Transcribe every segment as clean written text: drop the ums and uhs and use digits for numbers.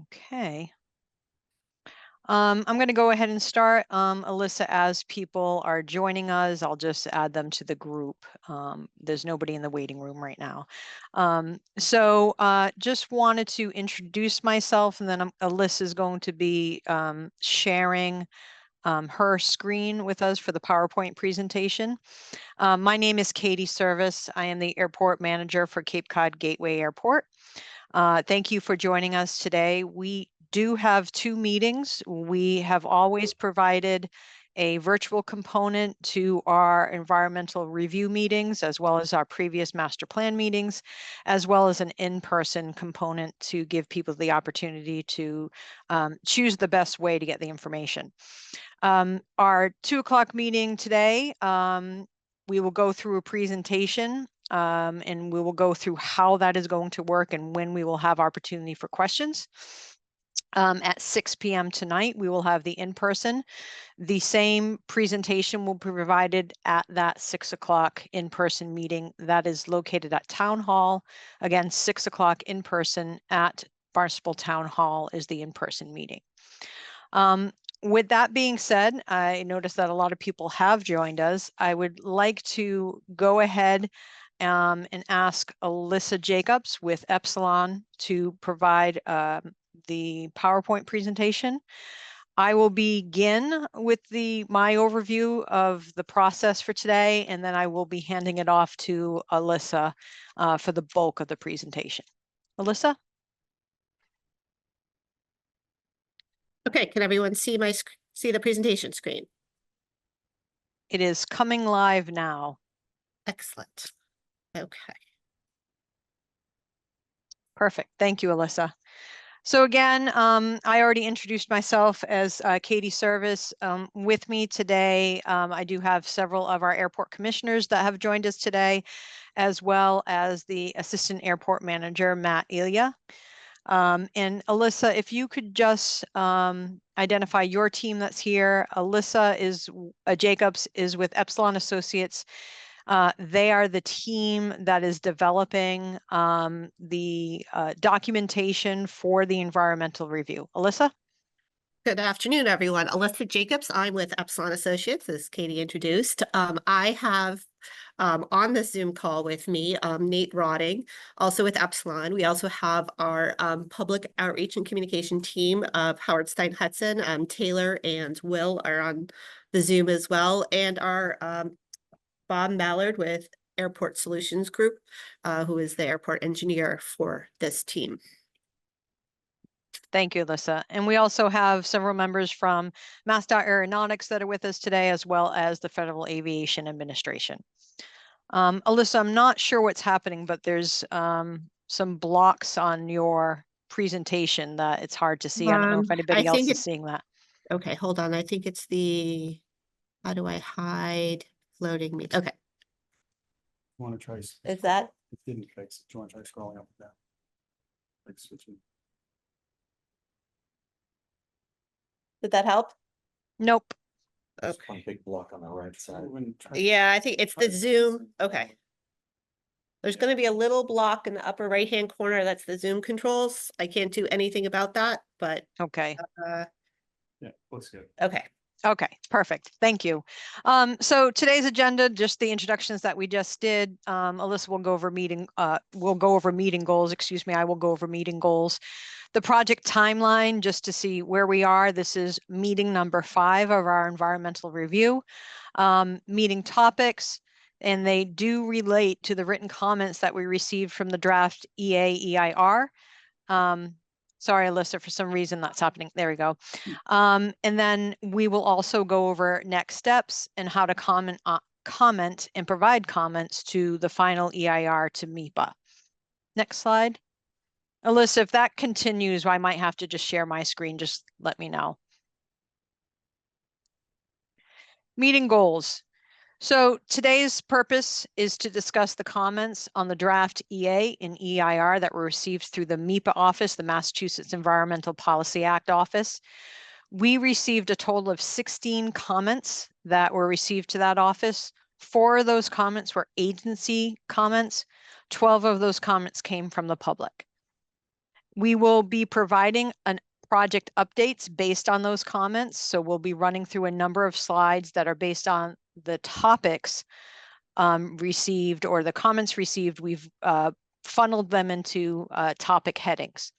Okay. I'm going to go ahead and start, Alyssa, as people are joining us. I'll just add them to the group. There's nobody in the waiting room right now. Just wanted to introduce myself, and then Alyssa is going to be sharing her screen with us for the PowerPoint presentation. My name is Katie Service. I am the airport manager for Cape Cod Gateway Airport. Thank you for joining us today. We do have 2 meetings. We have always provided a virtual component to our environmental review meetings, as well as our previous master plan meetings, as well as an in-person component to give people the opportunity to choose the best way to get the information. Our 2 o'clock meeting today, we will go through a presentation and we will go through how that is going to work and when we will have opportunity for questions. At 6 p.m. tonight, we will have the in-person. The same presentation will be provided at that 6 o'clock in-person meeting that is located at Town Hall. Again, 6 o'clock in person at Barnstable Town Hall is the in-person meeting. With that being said, I noticed that a lot of people have joined us. I would like to go ahead and ask Alyssa Jacobs with Epsilon to provide the PowerPoint presentation. I will begin with my overview of the process for today, and then I will be handing it off to Alyssa for the bulk of the presentation. Alyssa? Okay, can everyone see the presentation screen? It is coming live now. Excellent. Okay. Perfect. Thank you, Alyssa. So again, I already introduced myself as Katie Service. With me today, I do have several of our airport commissioners that have joined us today, as well as the assistant airport manager, Matt Ilya. And Alyssa, if you could just identify your team that's here. Alyssa Jacobs is with Epsilon Associates. They are the team that is developing the documentation for the environmental review. Alyssa? Good afternoon, everyone. Alyssa Jacobs. I'm with Epsilon Associates, as Katie introduced. I have on this Zoom call with me, Nate Rotting, also with Epsilon. We also have our public outreach and communication team of Howard Stein Hudson. Taylor and Will are on the Zoom as well, and our Bob Mallard with Airport Solutions Group, who is the airport engineer for this team. Thank you, Alyssa. And we also have several members from MassDOT Aeronautics that are with us today, as well as the Federal Aviation Administration. Alyssa, I'm not sure what's happening, but there's some blocks on your presentation that it's hard to see. I don't know if anybody else is seeing that. Okay, hold on. I think it's how do I hide floating me? Okay. You want to try? Is that? It didn't fix it. Do you want to try scrolling up and down? Like switching. Did that help? Nope. Okay. One big block on the right side. Yeah, I think it's the Zoom. Okay. There's going to be a little block in the upper right-hand corner. That's the Zoom controls. I can't do anything about that, but. Okay. Yeah, looks good. Okay. Okay, perfect. Thank you. So today's agenda, just the introductions that we just did. Alyssa will go over meeting goals. Excuse me, I will go over meeting goals. The project timeline, just to see where we are. This is meeting number 5 of our environmental review. Meeting topics, and they do relate to the written comments that we received from the draft EA/EIR. Sorry, Alyssa, for some reason that's happening. There we go. And then we will also go over next steps and how to comment and provide comments to the final EIR to MEPA. Next slide. Alyssa, if that continues, I might have to just share my screen. Just let me know. Meeting goals. So today's purpose is to discuss the comments on the draft EA and EIR that were received through the MEPA office, the Massachusetts Environmental Policy Act office. We received a total of 16 comments that were received to that office. 4 of those comments were agency comments. 12 of those comments came from the public. We will be providing project updates based on those comments. So we'll be running through a number of slides that are based on the topics received or the comments received. We've funneled them into topic headings.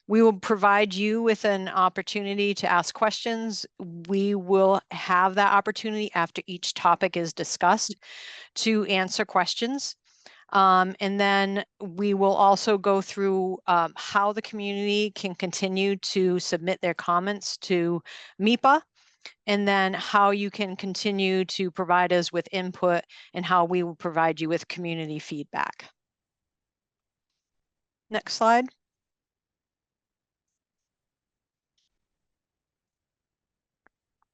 We will provide you with an opportunity to ask questions. We will have that opportunity after each topic is discussed to answer questions. And then we will also go through how the community can continue to submit their comments to MIPA, and then how you can continue to provide us with input and how we will provide you with community feedback. Next slide.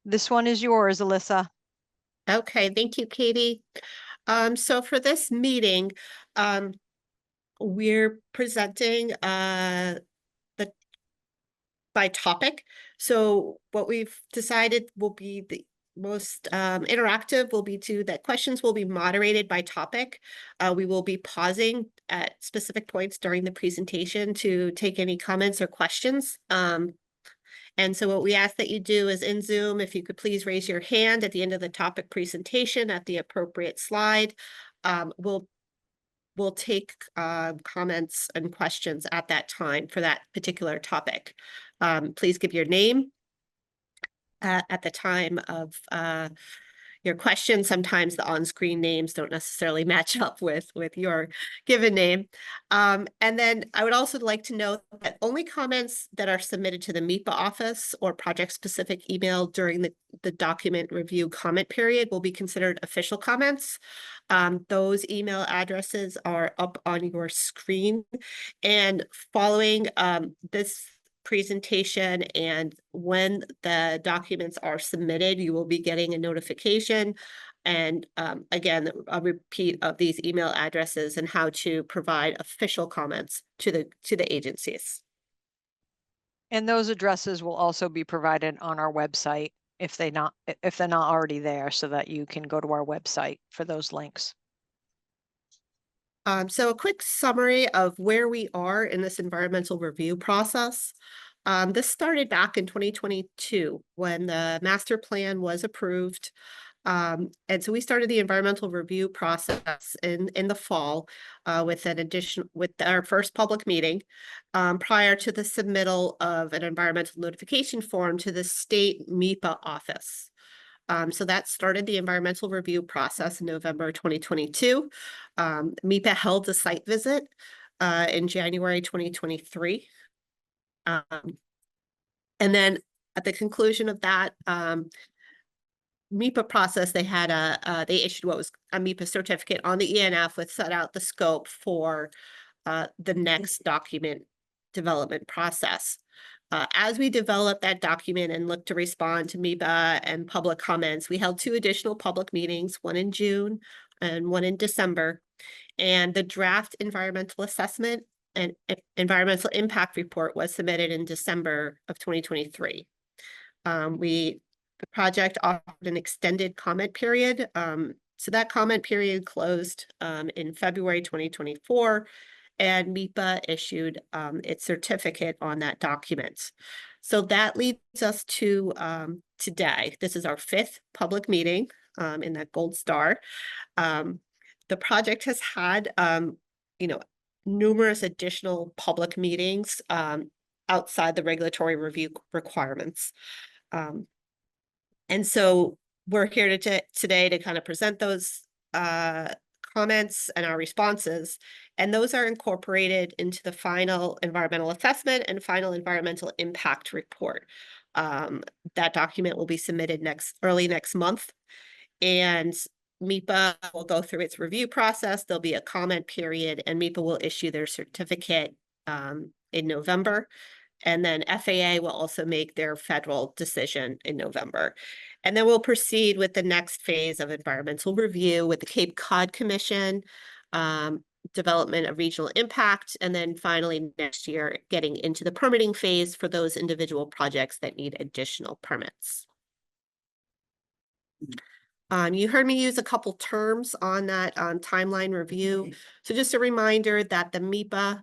This one is yours, Alyssa. Okay, thank you, Katie. So for this meeting, we're presenting the by topic. So what we've decided will be the most interactive will be that questions will be moderated by topic. We will be pausing at specific points during the presentation to take any comments or questions. And so what we ask that you do is in Zoom, if you could please raise your hand at the end of the topic presentation at the appropriate slide. We'll take comments and questions at that time for that particular topic. Please give your name at the time of your question. Sometimes the on-screen names don't necessarily match up with your given name. And then I would also like to note that only comments that are submitted to the MIPA office or project-specific email during the document review comment period will be considered official comments. Those email addresses are up on your screen. And following this presentation and when the documents are submitted, you will be getting a notification. And again, a repeat of these email addresses and how to provide official comments to the agencies. And those addresses will also be provided on our website if they're not already there, so that you can go to our website for those links. So a quick summary of where we are in this environmental review process. This started back in 2022 when the master plan was approved. And so we started the environmental review process in the fall with our first public meeting prior to the submittal of an environmental notification form to the state MIPA office. So that started the environmental review process in November 2022. MIPA held a site visit in January 2023. And then at the conclusion of that MIPA process, they issued what was a MIPA certificate on the ENF, which set out the scope for the next document development process. As we developed that document and looked to respond to MIPA and public comments, we held 2 additional public meetings, one in June and one in December. And the draft environmental assessment and environmental impact report was submitted in December of 2023. The project offered an extended comment period. So that comment period closed in February 2024. And MIPA issued its certificate on that document. So that leads us to today. This is our 5th public meeting in that gold star. The project has had, numerous additional public meetings outside the regulatory review requirements. And so we're here today to kind of present those comments and our responses, and those are incorporated into the final environmental assessment and final environmental impact report. That document will be submitted early next month, and MIPA will go through its review process. There'll be a comment period, and MIPA will issue their certificate in November. And then FAA will also make their federal decision in November. And then we'll proceed with the next phase of environmental review with the Cape Cod Commission, development of regional impact, and then finally next year getting into the permitting phase for those individual projects that need additional permits. You heard me use a couple terms on that timeline review. So just a reminder that the MIPA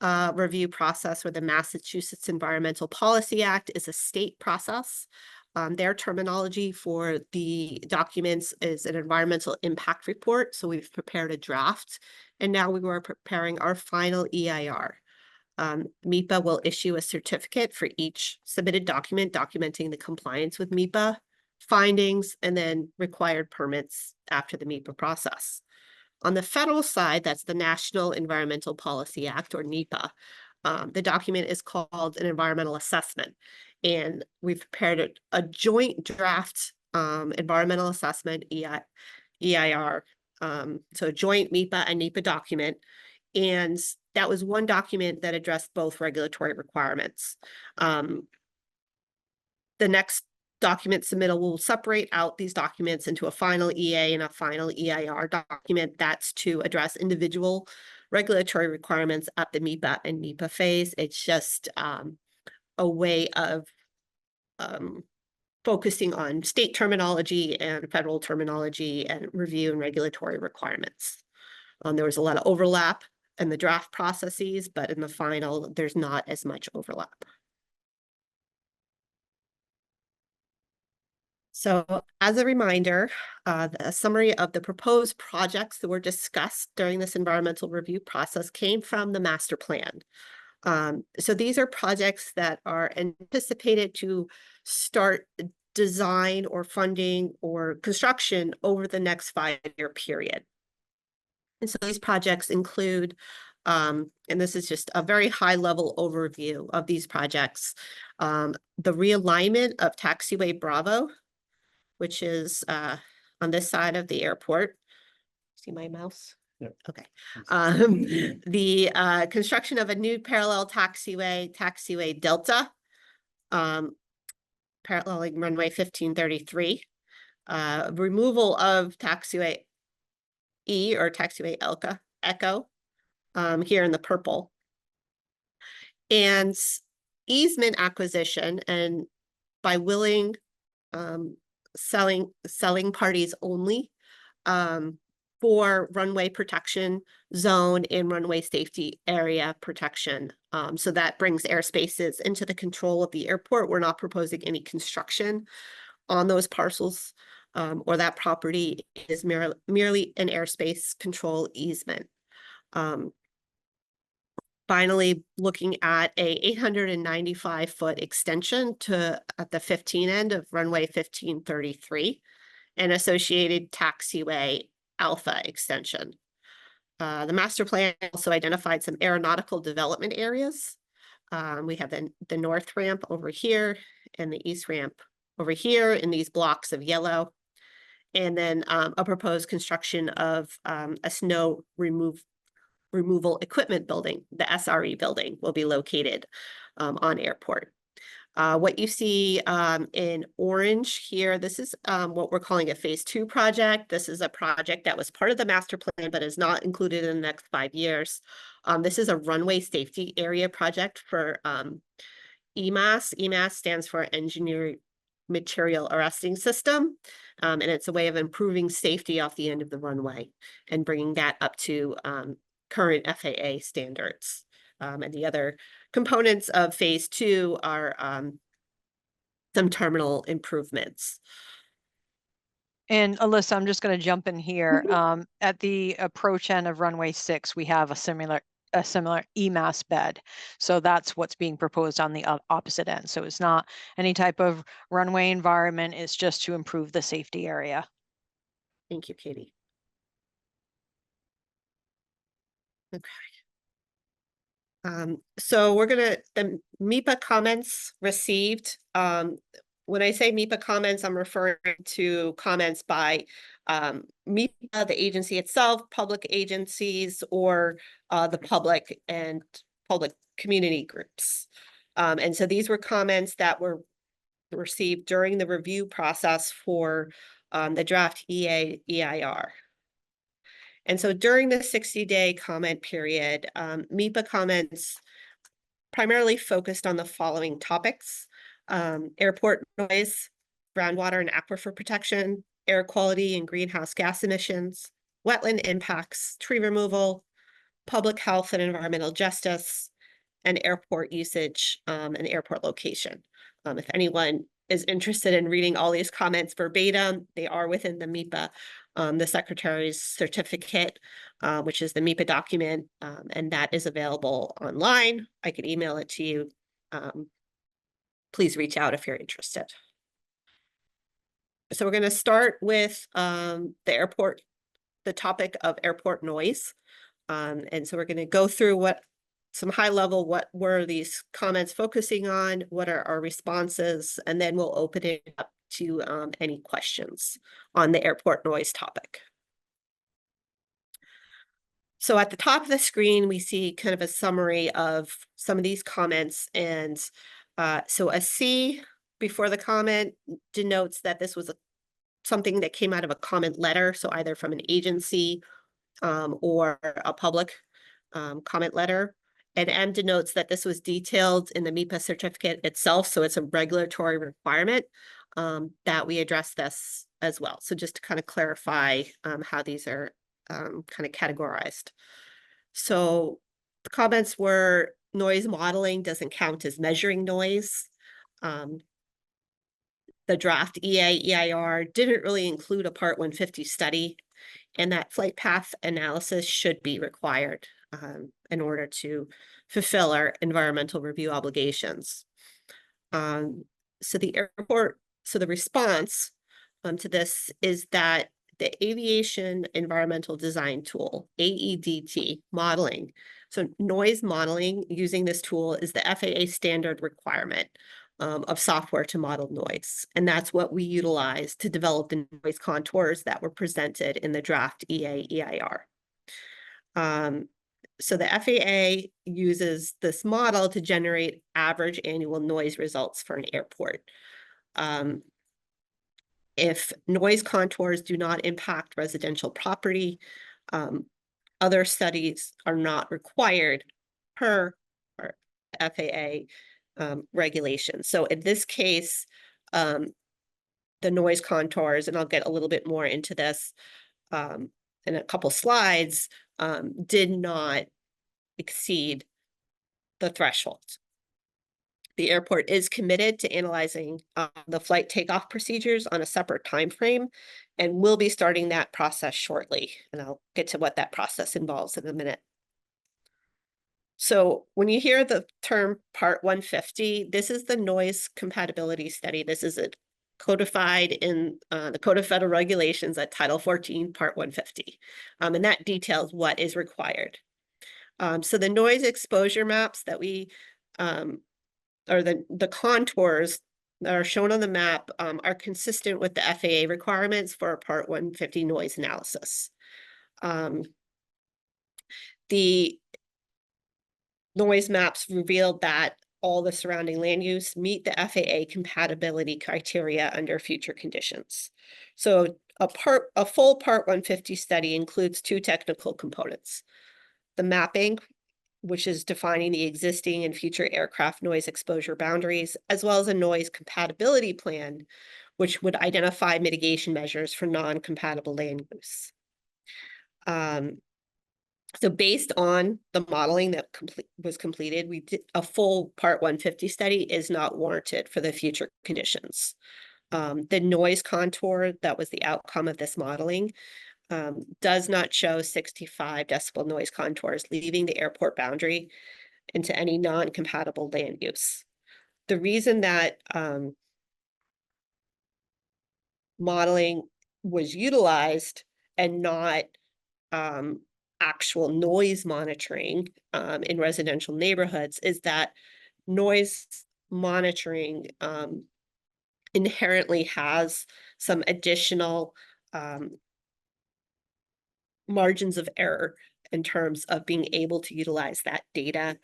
review process, or the Massachusetts Environmental Policy Act, is a state process. Their terminology for the documents is an environmental impact report. So we've prepared a draft, and now we were preparing our final EIR. MEPA will issue a certificate for each submitted document documenting the compliance with MEPA findings and then required permits after the MEPA process. On the federal side, that's the National Environmental Policy Act, or NEPA. The document is called an environmental assessment, and we've prepared a joint draft environmental assessment, EIR, so joint MEPA and NEPA document. And that was one document that addressed both regulatory requirements. The next document submittal will separate out these documents into a final EA and a final EIR document. That's to address individual regulatory requirements at the MEPA and NEPA phase. It's just a way of focusing on state terminology and federal terminology and review and regulatory requirements. There was a lot of overlap in the draft processes, but in the final, there's not as much overlap. So as a reminder, the summary of the proposed projects that were discussed during this environmental review process came from the master plan. So these are projects that are anticipated to start design or funding or construction over the next 5-year period. And so these projects include, and this is just a very high level overview of these projects, the realignment of Taxiway Bravo, which is on this side of the airport. See my mouse? Yep. Okay. The construction of a new parallel taxiway, Taxiway Delta, paralleling runway 1533. Removal of Taxiway E, or Taxiway Echo, here in the purple. And easement acquisition, and by willing selling parties only, for runway protection zone and runway safety area protection. So that brings airspaces into the control of the airport. We're not proposing any construction on those parcels, or that property is merely an airspace control easement. Finally, looking at a 895-foot extension at the 15 end of runway 1533, and associated taxiway Alpha extension. The master plan also identified some aeronautical development areas. We have the north ramp over here and the east ramp over here in these blocks of yellow. And then a proposed construction of a snow removal equipment building, the SRE building, will be located on airport. What you see in orange here, this is what we're calling a phase 2 project. This is a project that was part of the master plan, but is not included in the next 5 years. This is a runway safety area project for EMAS. EMAS stands for Engineering Material Arresting System. And it's a way of improving safety off the end of the runway and bringing that up to current FAA standards. And the other components of phase 2 are some terminal improvements. And Alyssa, I'm just going to jump in here. At the approach end of runway 6, we have a similar EMAS bed. So that's what's being proposed on the opposite end. So it's not any type of runway environment. It's just to improve the safety area. Thank you, Katie. Okay. So we're the MEPA comments received. When I say MEPA comments, I'm referring to comments by MEPA, the agency itself, public agencies, or the public and public community groups. And so these were comments that were received during the review process for the draft EIR. And so during the 60-day comment period, MEPA comments primarily focused on the following topics: airport noise, groundwater and aquifer protection, air quality and greenhouse gas emissions, wetland impacts, tree removal, public health and environmental justice, and airport usage, and airport location. If anyone is interested in reading all these comments verbatim, they are within the MIPA, the Secretary's certificate, which is the MIPA document, and that is available online. I could email it to you. Please reach out if you're interested. So we're going to start with the topic of airport noise. And so we're going to go through some high level, what were these comments focusing on, what are our responses, and then we'll open it up to any questions on the airport noise topic. So at the top of the screen, we see kind of a summary of some of these comments. And so a C before the comment denotes that this was something that came out of a comment letter, so either from an agency or a public comment letter. And M denotes that this was detailed in the MIPA certificate itself, so it's a regulatory requirement that we address this as well. So just to kind of clarify how these are kind of categorized. So the comments were noise modeling doesn't count as measuring noise. The draft EIR didn't really include a Part 150 study, and that flight path analysis should be required in order to fulfill our environmental review obligations. So the response to this is that the Aviation Environmental Design Tool, AEDT modeling. So noise modeling using this tool is the FAA standard requirement of software to model noise. And that's what we utilize to develop the noise contours that were presented in the draft EIR. So the FAA uses this model to generate average annual noise results for an airport. If noise contours do not impact residential property, other studies are not required per FAA regulations. So in this case, the noise contours, and I'll get a little bit more into this in a couple slides, did not exceed the thresholds. The airport is committed to analyzing the flight takeoff procedures on a separate time frame, and we'll be starting that process shortly. And I'll get to what that process involves in a minute. So when you hear the term Part 150, this is the noise compatibility study. This is codified in the Code of Federal Regulations at Title 14, Part 150. And that details what is required. So the noise exposure maps that we, or the contours that are shown on the map are consistent with the FAA requirements for a Part 150 noise analysis. The noise maps revealed that all the surrounding land use meet the FAA compatibility criteria under future conditions. So a full Part 150 study includes two technical components: the mapping, which is defining the existing and future aircraft noise exposure boundaries, as well as a noise compatibility plan, which would identify mitigation measures for non-compatible land use. So based on the modeling that was completed, we did a full Part 150 study is not warranted for the future conditions. The noise contour that was the outcome of this modeling does not show 65 decibel noise contours leaving the airport boundary into any non-compatible land use. The reason that modeling was utilized and not actual noise monitoring in residential neighborhoods is that noise monitoring inherently has some additional margins of error in terms of being able to utilize that data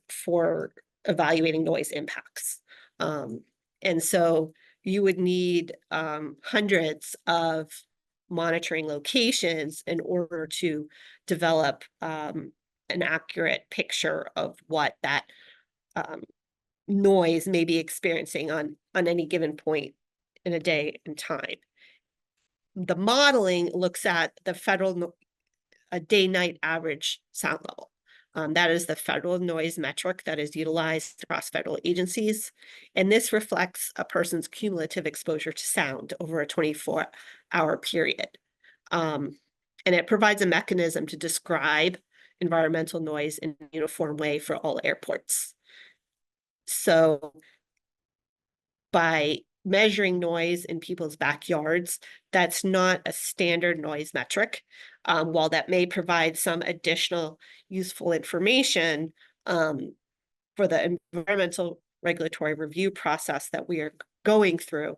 for evaluating noise impacts. And so you would need hundreds of monitoring locations in order to develop an accurate picture of what that noise may be experiencing on any given point in a day and time. The modeling looks at the federal a day-night average sound level. That is the federal noise metric that is utilized across federal agencies. And this reflects a person's cumulative exposure to sound over a 24-hour period. And it provides a mechanism to describe environmental noise in a uniform way for all airports. So by measuring noise in people's backyards, that's not a standard noise metric. While that may provide some additional useful information for the environmental regulatory review process that we are going through,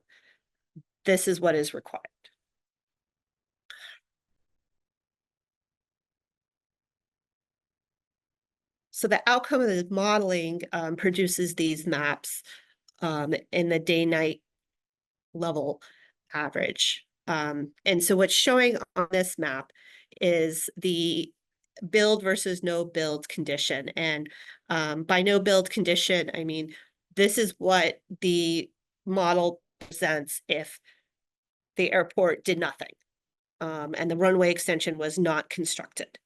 this is what is required. So the outcome of the modeling produces these maps in the day-night level average. And so what's showing on this map is the build versus no build condition. And by no build condition, I mean, this is what the model presents if the airport did nothing and the runway extension was not constructed.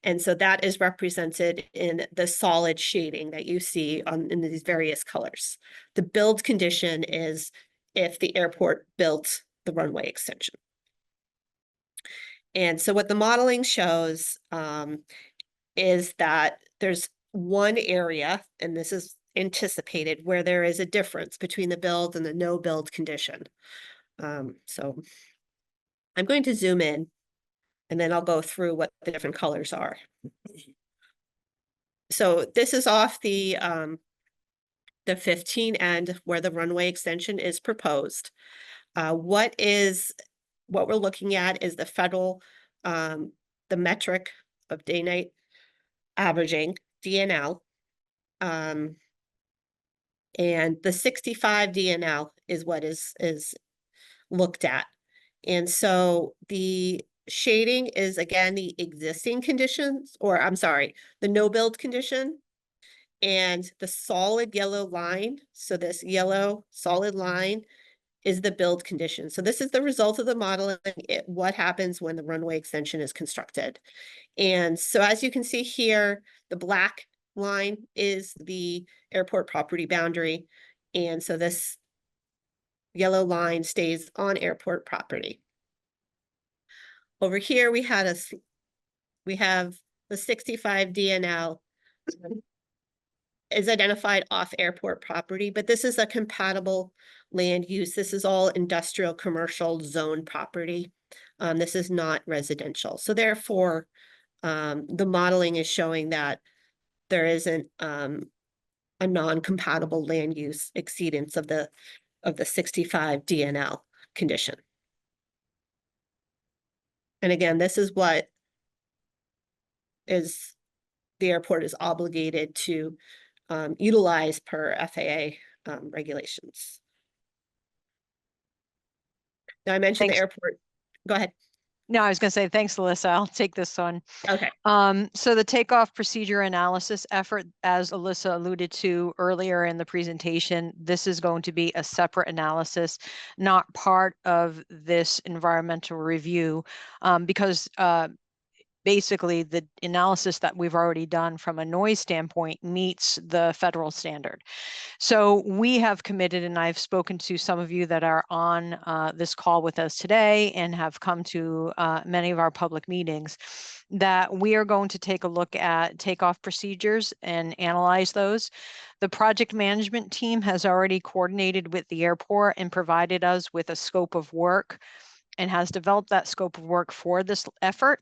And so that is represented in the solid shading that you see in these various colors. The build condition is if the airport built the runway extension. And so what the modeling shows is that there's one area, and this is anticipated, where there is a difference between the build and the no build condition. So I'm going to zoom in, and then I'll go through what the different colors are. So this is off the 15 end where the runway extension is proposed. What we're looking at is the federal, the metric of day-night averaging, DNL. And the 65 DNL is what is looked at. And so the shading is, again, the existing conditions, or I'm sorry, the no build condition. And the solid yellow line, so this yellow solid line is the build condition. So this is the result of the modeling, what happens when the runway extension is constructed. And so as you can see here, the black line is the airport property boundary. And so this yellow line stays on airport property. Over here, we have the 65 DNL is identified off airport property, but this is a compatible land use. This is all industrial commercial zone property. This is not residential. So therefore, the modeling is showing that there isn't a non-compatible land use exceedance of the 65 DNL condition. And again, this is what the airport is obligated to utilize per FAA regulations. Now I mentioned the airport. Go ahead. No, I was going to say, thanks, Alyssa. I'll take this one. Okay. So the takeoff procedure analysis effort, as Alyssa alluded to earlier in the presentation, this is going to be a separate analysis, not part of this environmental review, because basically the analysis that we've already done from a noise standpoint meets the federal standard. So we have committed, and I've spoken to some of you that are on this call with us today and have come to many of our public meetings, that we are going to take a look at takeoff procedures and analyze those. The project management team has already coordinated with the airport and provided us with a scope of work and has developed that scope of work for this effort.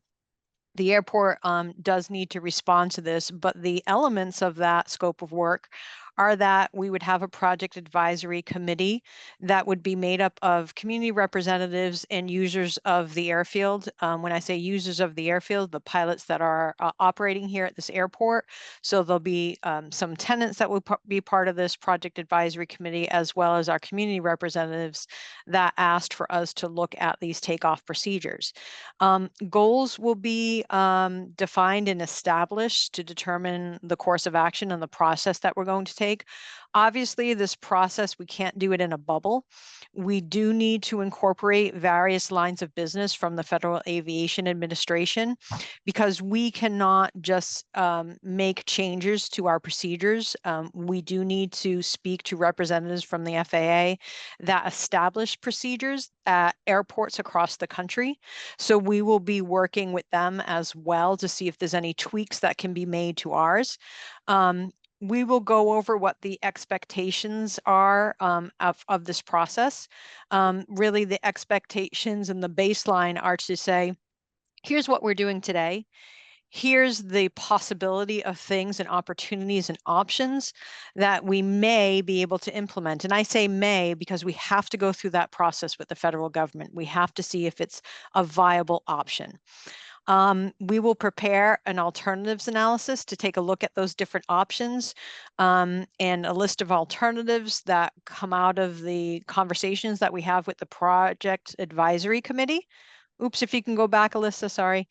The airport does need to respond to this, but the elements of that scope of work are that we would have a project advisory committee that would be made up of community representatives and users of the airfield. When I say users of the airfield, the pilots that are operating here at this airport. So there'll be some tenants that will be part of this project advisory committee, as well as our community representatives that asked for us to look at these takeoff procedures. Goals will be defined and established to determine the course of action and the process that we're going to take take. Obviously, this process, we can't do it in a bubble. We do need to incorporate various lines of business from the Federal Aviation Administration, because we cannot just make changes to our procedures. We do need to speak to representatives from the FAA that establish procedures at airports across the country. So we will be working with them as well to see if there's any tweaks that can be made to ours. We will go over what the expectations are of this process. Really, the expectations and the baseline are to say, here's what we're doing today. Here's the possibility of things and opportunities and options that we may be able to implement. And I say may because we have to go through that process with the federal government. We have to see if it's a viable option. We will prepare an alternatives analysis to take a look at those different options and a list of alternatives that come out of the conversations that we have with the Project Advisory Committee. Oops, if you can go back, Alyssa, sorry.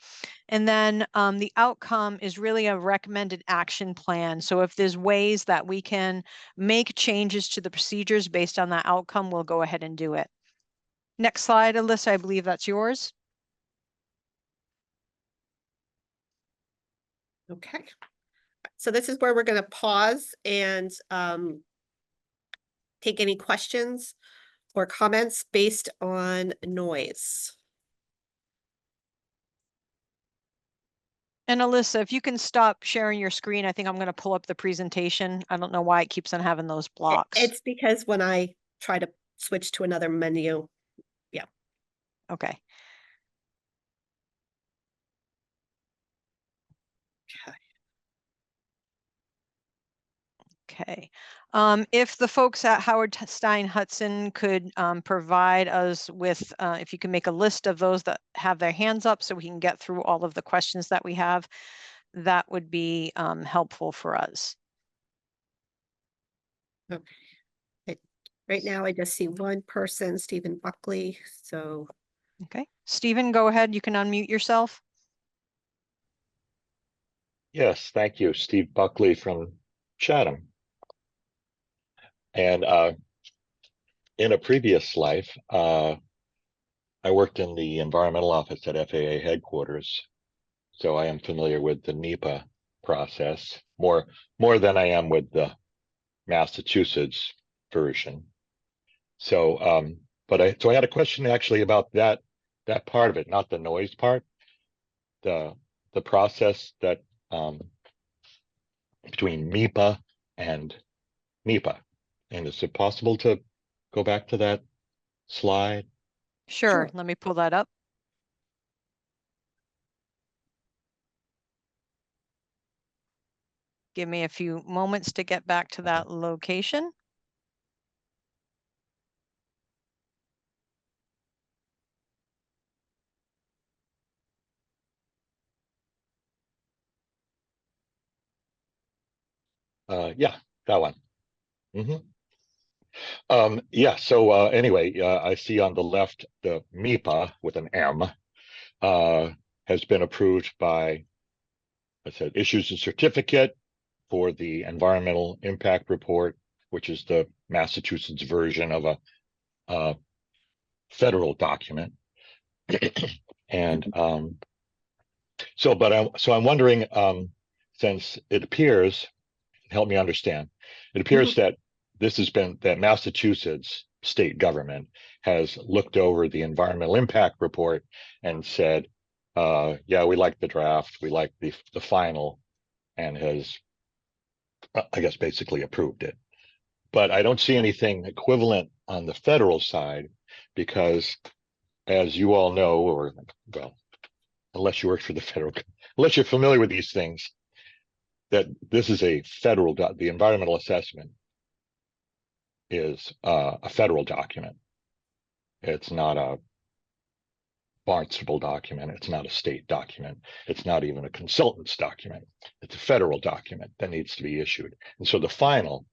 And then the outcome is really a recommended action plan. So if there's ways that we can make changes to the procedures based on that outcome, we'll go ahead and do it. Next slide, Alyssa, I believe that's yours. Okay. So this is where we're going to pause and take any questions or comments based on noise. And Alyssa, if you can stop sharing your screen, I think I'm going to pull up the presentation. I don't know why it keeps on having those blocks. It's because when I try to switch to another menu, yeah. Okay. Okay. Okay. If the folks at Howard Stein Hudson could provide us with, if you can make a list of those that have their hands up so we can get through all of the questions that we have, that would be helpful for us. Okay. Right now, I just see one person, Stephen Buckley. So, okay. Stephen, go ahead. You can unmute yourself. Yes, thank you. Steve Buckley from Chatham. And in a previous life, I worked in the environmental office at FAA headquarters. So I am familiar with the NEPA process more than I am with the Massachusetts version. So, I had a question actually about that part of it, not the noise part, the process that between MEPA and NEPA. And is it possible to go back to that slide? Sure. Let me pull that up. Give me a few moments to get back to that location. Yeah, that one. Yeah, so anyway, I see on the left the MEPA with an M has been approved by, I said, issues a certificate for the environmental impact report, which is the Massachusetts version of a federal document. And so I'm wondering, since it appears, help me understand, it appears that this has been that Massachusetts state government has looked over the environmental impact report and said, yeah, we like the draft, we like the final, and has, I guess, basically approved it. But I don't see anything equivalent on the federal side, because as you all know, or well, unless you work for the federal, unless you're familiar with these things, that this is a federal, the environmental assessment is a federal document. It's not a Barnstable document. It's not a state document. It's not even a consultant's document. It's a federal document that needs to be issued. And so the final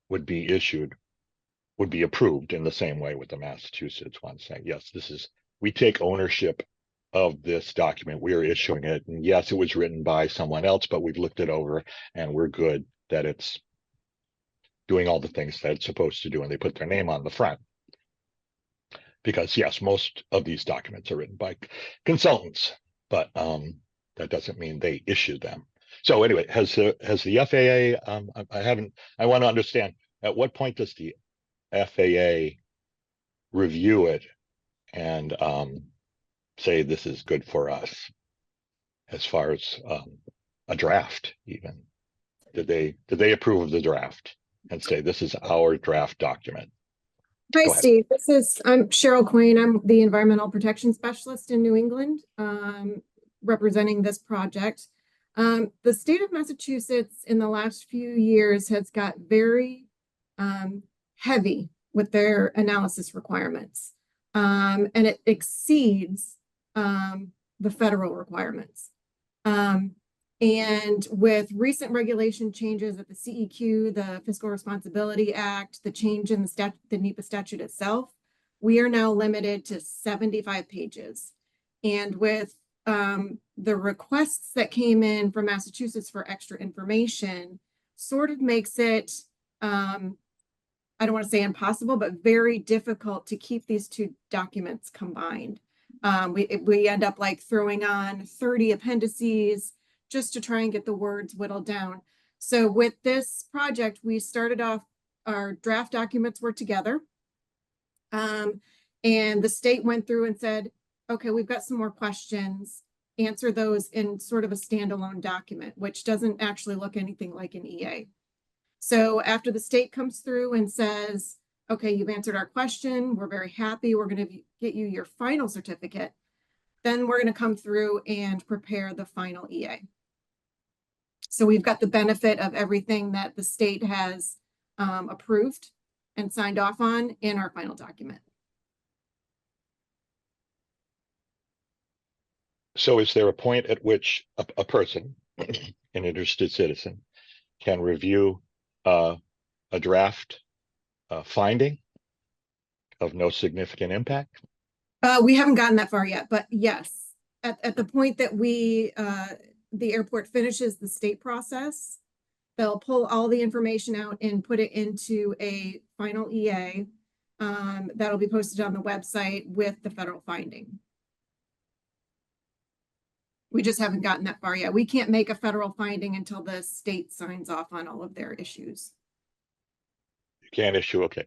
would be issued, would be approved in the same way with the Massachusetts one, saying, yes, we take ownership of this document. We are issuing it. And yes, it was written by someone else, but we've looked it over and we're good that it's doing all the things that it's supposed to do, and they put their name on the front. Because yes, most of these documents are written by consultants, but that doesn't mean they issue them. So anyway, has the FAA? I haven't. I want to understand at what point does the FAA review it and say this is good for us, as far as a draft even? Did they approve of the draft and say this is our draft document? Hi, Go ahead. Steve. I'm Cheryl Queen. I'm the Environmental Protection Specialist in New England, representing this project. The state of Massachusetts in the last few years has got very heavy with their analysis requirements, and it exceeds the federal requirements. And with recent regulation changes at the CEQ, the Fiscal Responsibility Act, the change in the NEPA statute itself, we are now limited to 75 pages. And with the requests that came in from Massachusetts for extra information, sort of makes it, I don't want to say impossible, but very difficult to keep these two documents combined. We end up like throwing on 30 appendices just to try and get the words whittled down. So with this project, we started off, our draft documents were together. And the state went through and said, okay, we've got some more questions, answer those in sort of a standalone document, which doesn't actually look anything like an EA. So after the state comes through and says, okay, you've answered our question, we're very happy, we're going to get you your final certificate, then we're going to come through and prepare the final EA. So we've got the benefit of everything that the state has approved and signed off on in our final document. So is there a point at which a person, an interested citizen, can review a draft finding of no significant impact? We haven't gotten that far yet, but yes, at the point that the airport finishes the state process, they'll pull all the information out and put it into a final EA that'll be posted on the website with the federal finding. We just haven't gotten that far yet. We can't make a federal finding until the state signs off on all of their issues. You can't issue, okay.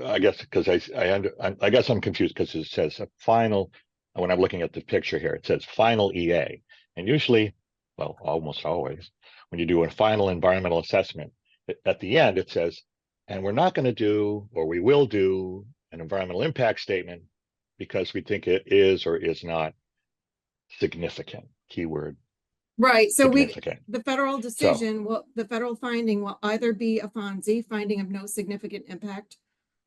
I guess I'm confused because it says a final, when I'm looking at the picture here, it says final EA. And usually, well, almost always, when you do a final environmental assessment, at the end it says, and we're not going to do, or we will do, an environmental impact statement because we think it is or is not significant. Keyword. Right. So the federal decision, the federal finding will either be a FONSI, finding of no significant impact,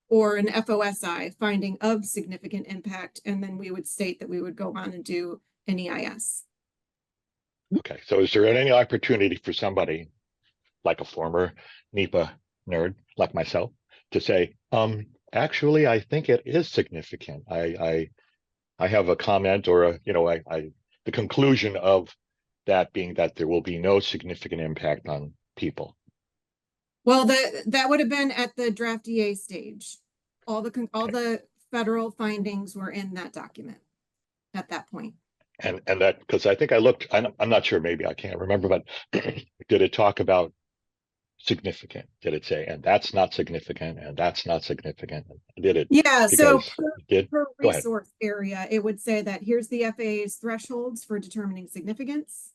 or an FOSI, finding of significant impact. And then we would state that we would go on and do an EIS. Okay. So is there any opportunity for somebody like a former NEPA nerd like myself to say, actually, I think it is significant. I have a comment or the conclusion of that being that there will be no significant impact on people. Well, that would have been at the draft EA stage. All the federal findings were in that document at that point. And that, because I think I looked, I'm not sure, maybe I can't remember, but did it talk about significant? Did it say, and that's not significant, and that's not significant? Did it? Yeah, so per Go ahead. resource area, it would say that here's the FAA's thresholds for determining significance.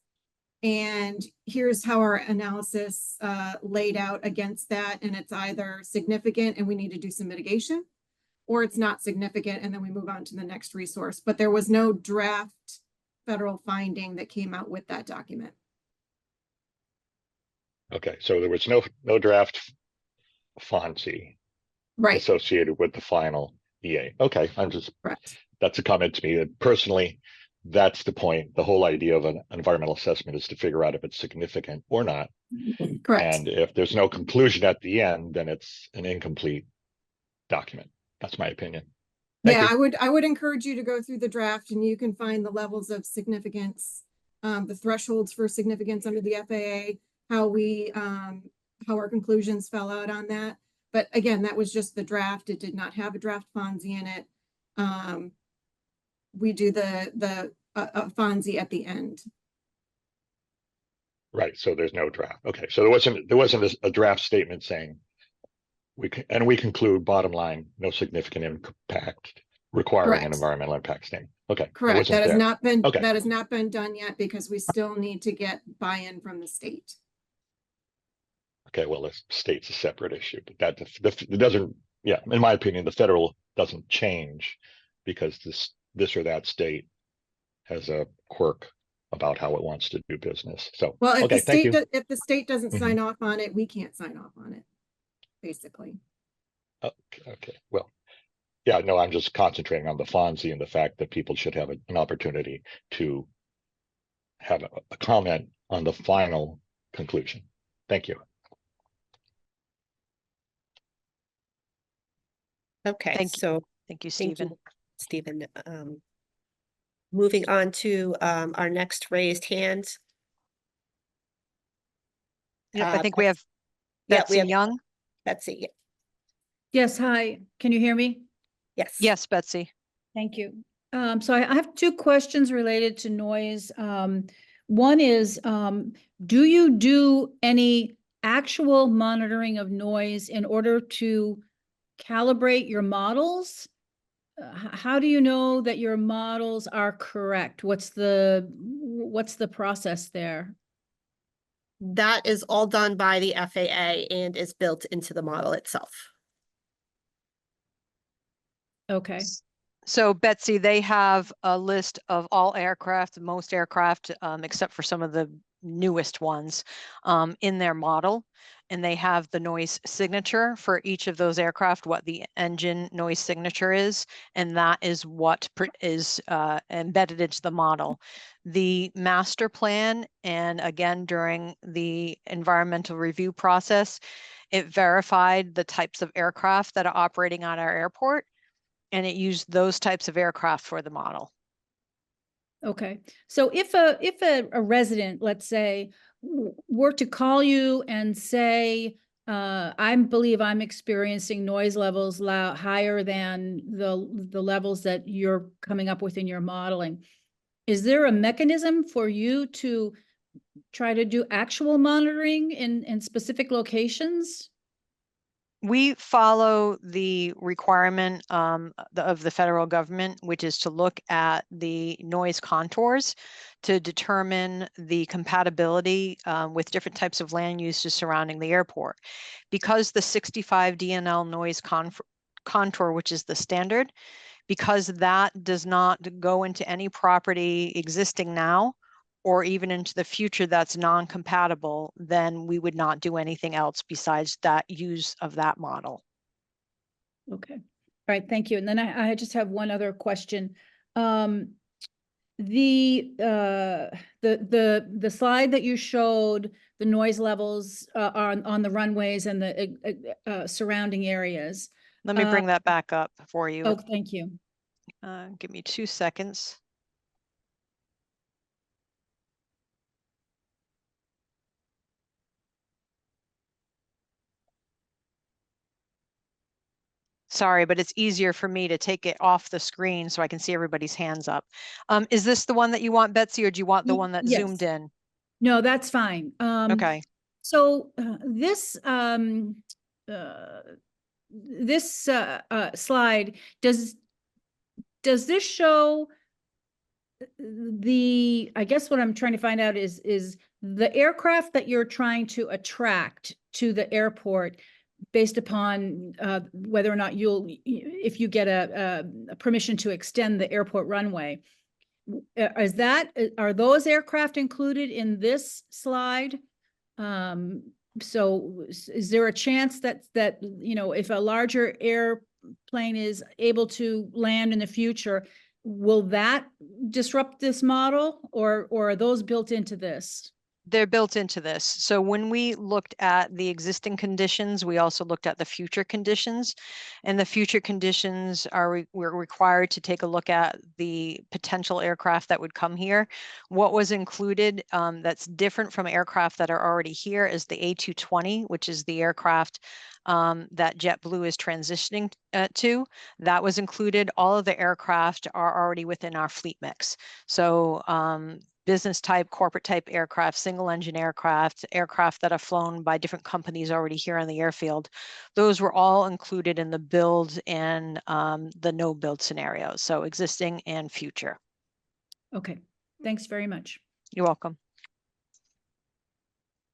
And here's how our analysis laid out against that. And it's either significant and we need to do some mitigation, or it's not significant and then we move on to the next resource. But there was no draft federal finding that came out with that document. Okay, so there was no draft FONSI associated with the final EA. Okay, that's a comment to me. Personally, that's the point. The whole idea of an environmental assessment is to figure out if it's significant or not. Correct. And if there's no conclusion at the end, then it's an incomplete document. That's my opinion. Yeah, I would encourage you to go through the draft and you can find the levels of significance, the thresholds for significance under the FAA, how our conclusions fell out on that. But again, that was just the draft. It did not have a draft FONSI in it. We do the FONSI at the end. Right, so there's no draft. Okay, so there wasn't a draft statement saying we conclude bottom line, no significant impact requiring an Correct. environmental impact statement. Okay. it Correct. wasn't That has there. not been, Okay. that has not been done yet because we still need to get buy-in from the state. Okay, well, the state's a separate issue, but it doesn't, yeah, in my opinion, the federal doesn't change because this or that state has a quirk about how it wants to do business. So, Well, if okay, the thank state, you. if the state doesn't Mhm. sign off on it, we can't sign off on it, basically. Okay, well, yeah, no, I'm just concentrating on the FONSI and the fact that people should have an opportunity to have a comment on the final conclusion. Thank you. Okay, Thank you. so Thank you, thank Stephen. you, Stephen. Moving on to our next raised hand. Yep, I think we have Yeah, Betsy Young. Betsy. Yes, hi. Can you hear me? Yes. Yes, Betsy. Thank you. So I have two questions related to noise. One is, do you do any actual monitoring of noise in order to calibrate your models? How do you know that your models are correct? What's the process there? That is all done by the FAA and is built into the model itself. Okay. So Betsy, they have a list of all aircraft, most aircraft, except for some of the newest ones, in their model. And they have the noise signature for each of those aircraft, what the engine noise signature is, and that is what is embedded into the model. The master plan, and again, during the environmental review process, it verified the types of aircraft that are operating on our airport, and it used those types of aircraft for the model. Okay, so if a resident, let's say, were to call you and say, I believe I'm experiencing noise levels higher than the levels that you're coming up with in your modeling, is there a mechanism for you to try to do actual monitoring in specific locations? We follow the requirement of the federal government, which is to look at the noise contours to determine the compatibility with different types of land uses surrounding the airport. Because the 65 DNL noise contour, which is the standard, because that does not go into any property existing now, or even into the future that's non-compatible, then we would not do anything else besides that use of that model. Okay, all right, thank you. And then I just have one other question. The slide that you showed, the noise levels on the runways and the surrounding areas. Let me bring that back up for you. Oh, thank you. Give me 2 seconds. Sorry, but it's easier for me to take it off the screen so I can see everybody's hands up. Is this the one that you want, Betsy, or do you want the one that Yes. zoomed in? No, that's fine. Okay. So this slide, does this show I guess what I'm trying to find out is the aircraft that you're trying to attract to the airport based upon whether or not if you get a permission to extend the airport runway. Are those aircraft included in this slide? So is there a chance that if a larger airplane is able to land in the future, will that disrupt this model, or are those built into this? They're built into this. So when we looked at the existing conditions, we also looked at the future conditions. And the future conditions are, we're required to take a look at the potential aircraft that would come here. What was included that's different from aircraft that are already here is the A220, which is the aircraft that JetBlue is transitioning to. That was included. All of the aircraft are already within our fleet mix. So business type, corporate type aircraft, single engine aircraft, aircraft that are flown by different companies already here on the airfield. Those were all included in the build and the no build scenarios. So existing and future. Okay, thanks very much. You're welcome.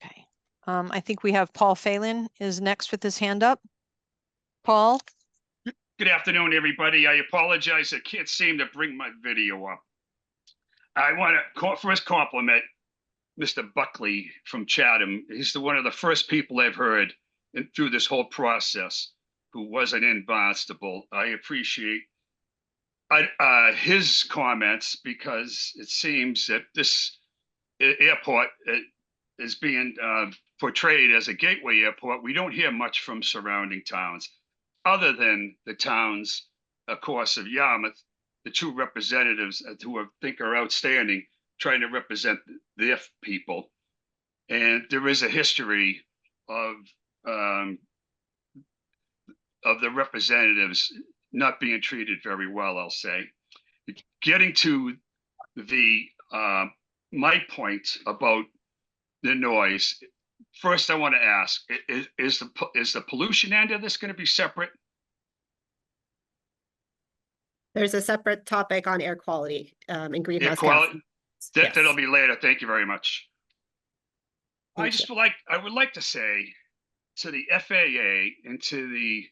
Okay. I think we have Paul Phelan is next with his hand up. Paul? Good afternoon, everybody. I apologize. I can't seem to bring my video up. I want to first compliment Mr. Buckley from Chatham. He's one of the first people I've heard through this whole process who wasn't in Barnstable. I appreciate his comments because it seems that this airport is being portrayed as a gateway airport. We don't hear much from surrounding towns other than the towns, of course, of Yarmouth, the two representatives who I think are outstanding, trying to represent their people. And there is a history of the representatives not being treated very well, I'll say. Getting to the my point about the noise, first I want to ask, is the pollution end of this going to be separate? There's a separate topic on air quality and Air greenhouse quality? gases. Yes. That'll be later. Thank you very much. Thank I would like to say to the FAA and to the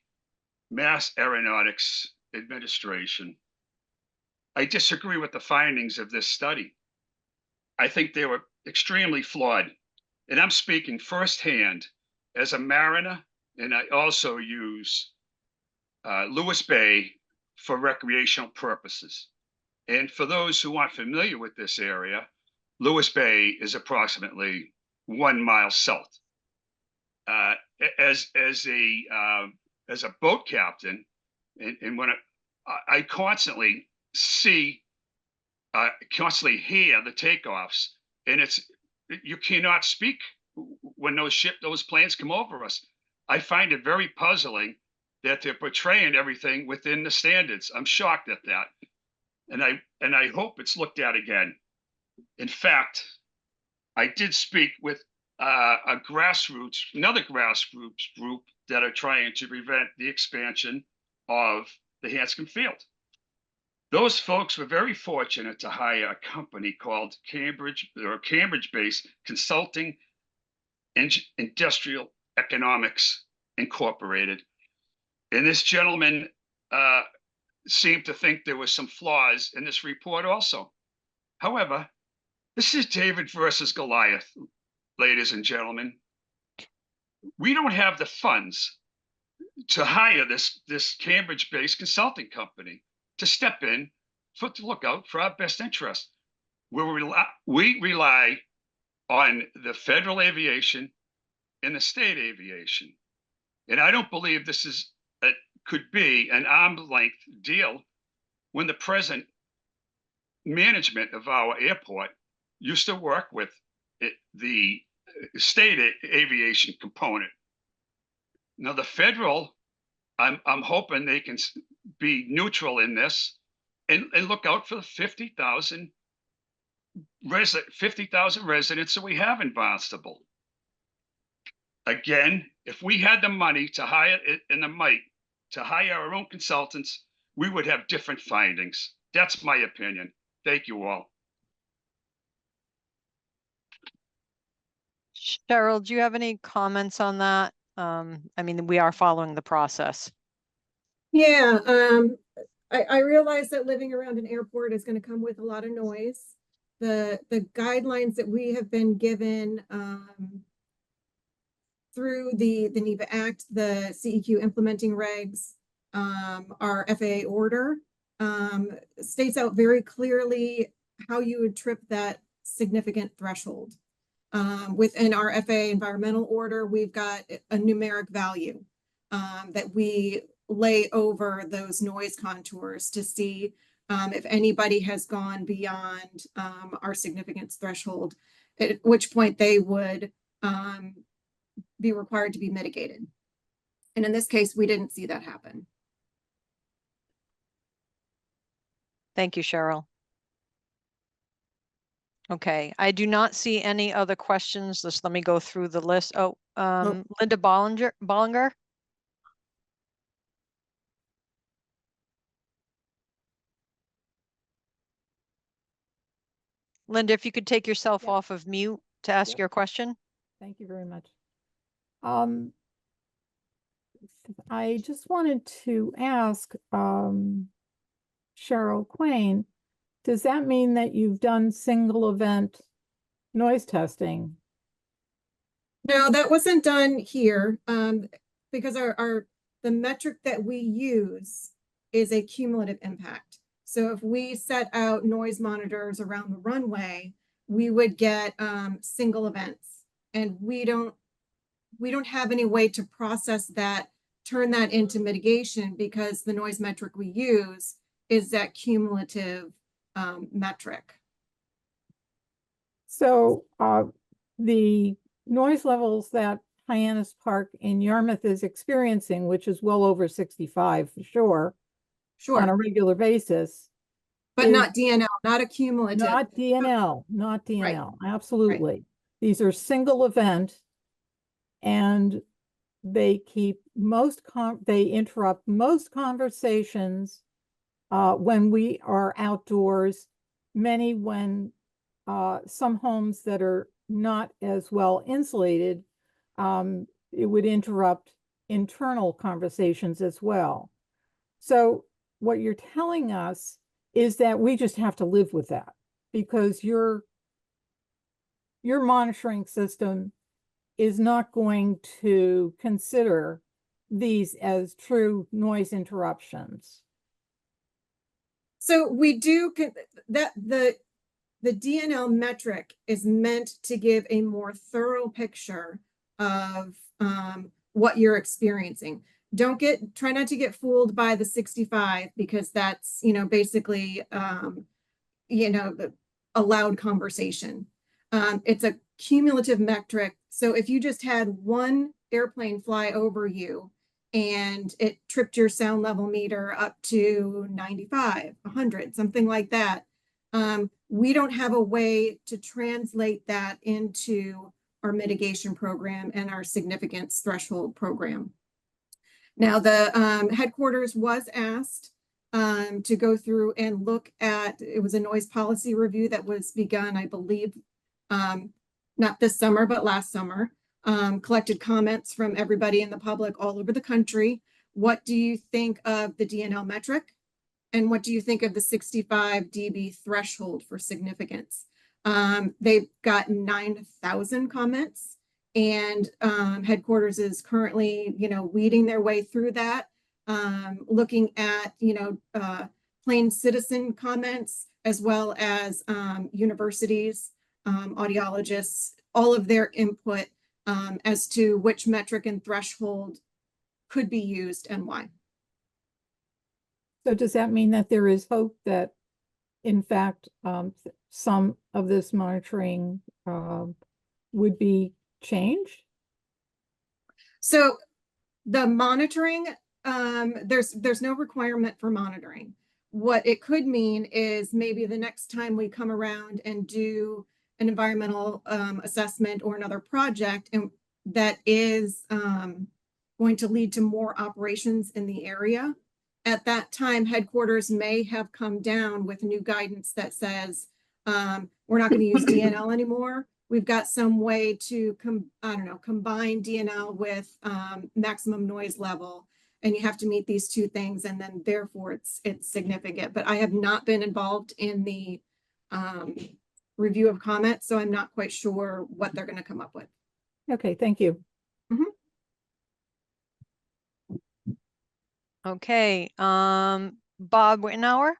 Mass Aeronautics Administration, I disagree with the findings of this study. I think they were extremely flawed. And I'm speaking firsthand as a mariner, and I also use Lewis Bay for recreational purposes. And for those who aren't familiar with this area, Lewis Bay is approximately 1 mile south. As a boat captain, and when I constantly see, constantly hear the takeoffs, and you cannot speak when those planes come over us. I find it very puzzling that they're portraying everything within the standards. I'm shocked at that, and I hope it's looked at again. In fact, I did speak with another grassroots group that are trying to prevent the expansion of the Hanscom Field. Those folks were very fortunate to hire a company called Cambridge-based Consulting Industrial Economics Incorporated. And this gentleman seemed to think there were some flaws in this report also. However, this is David versus Goliath, ladies and gentlemen. We don't have the funds to hire this Cambridge-based consulting company to step in to look out for our best interest. We rely on the federal aviation and the state aviation. And I don't believe this could be an arm's length deal when the present management of our airport used to work with the state aviation component. Now the federal, I'm hoping they can be neutral in this and look out for the 50,000 residents that we have in Barnstable. Again, if we had the money to hire it and the might to hire our own consultants, we would have different findings. That's my opinion. Thank you all. Cheryl, do you have any comments on that? I mean, we are following the process. Yeah, I realize that living around an airport is going to come with a lot of noise. The guidelines that we have been given through the NEPA Act, the CEQ implementing regs, our FAA order states out very clearly how you would trip that significant threshold. Within our FAA environmental order, we've got a numeric value that we lay over those noise contours to see if anybody has gone beyond our significance threshold, at which point they would be required to be mitigated. And in this case, we didn't see that happen. Thank you, Cheryl. Okay, I do not see any other questions. Just let me go through the list. Oh, Linda Bollinger. Linda, if you could take yourself Yep. off of mute to ask Yep. your question. Thank you very much. I just wanted to ask Cheryl Quain, does that mean that you've done single event noise testing? No, that wasn't done here because the metric that we use is a cumulative impact. So if we set out noise monitors around the runway, we would get single events, and we don't have any way to process that, turn that into mitigation, because the noise metric we use is that cumulative metric. So the noise levels that Hyannis Park in Yarmouth is experiencing, which is well over 65 for sure, on a Sure, regular basis, but is not DNL, not a cumulative. not DNL, not Right. DNL, absolutely. These are single event, and they keep they interrupt most conversations when we are outdoors, many when some homes that are not as well insulated, it would interrupt internal conversations as well. So what you're telling us is that we just have to live with that, because your monitoring system is not going to consider these as true noise interruptions. So we do that the DNL metric is meant to give a more thorough picture of what you're experiencing. Try not to get fooled by the 65, because that's, basically, the a loud conversation. It's a cumulative metric. So if you just had one airplane fly over you and it tripped your sound level meter up to 95, 100, something like that, we don't have a way to translate that into our mitigation program and our significance threshold program. Now, the headquarters was asked to go through and look at, it was a noise policy review that was begun, I believe, not this summer, but last summer, collected comments from everybody in the public all over the country. What do you think of the DNL metric? And what do you think of the 65 dB threshold for significance? They've got 9,000 comments, and headquarters is currently, weeding their way through that, looking at, plain citizen comments, as well as universities, audiologists, all of their input as to which metric and threshold could be used and why. So does that mean that there is hope that, in fact, some of this monitoring would be changed? So the monitoring, there's no requirement for monitoring. What it could mean is maybe the next time we come around and do an environmental assessment or another project, and that is going to lead to more operations in the area, at that time, headquarters may have come down with new guidance that says, we're not going to use DNL anymore. We've got some way to combine DNL with maximum noise level, and you have to meet these two things, and then therefore it's significant. But I have not been involved in the review of comments, so I'm not quite sure what they're going to come up with. Okay, thank you. Okay, Bob Wittenauer.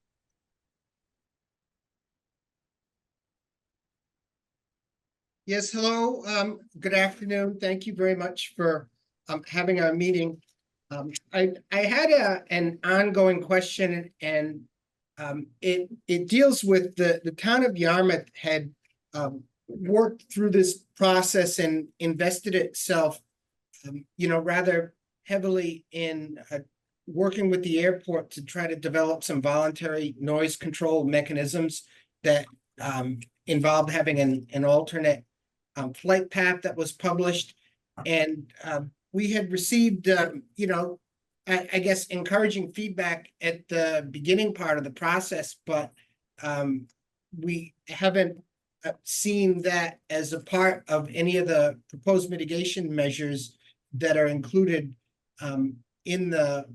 Yes, hello. Good afternoon. Thank you very much for having our meeting. I had an ongoing question, and it deals with the town of Yarmouth had worked through this process and invested itself, rather heavily in working with the airport to try to develop some voluntary noise control mechanisms that involved having an alternate flight path that was published. And we had received, I guess, encouraging feedback at the beginning part of the process, but we haven't seen that as a part of any of the proposed mitigation measures that are included in the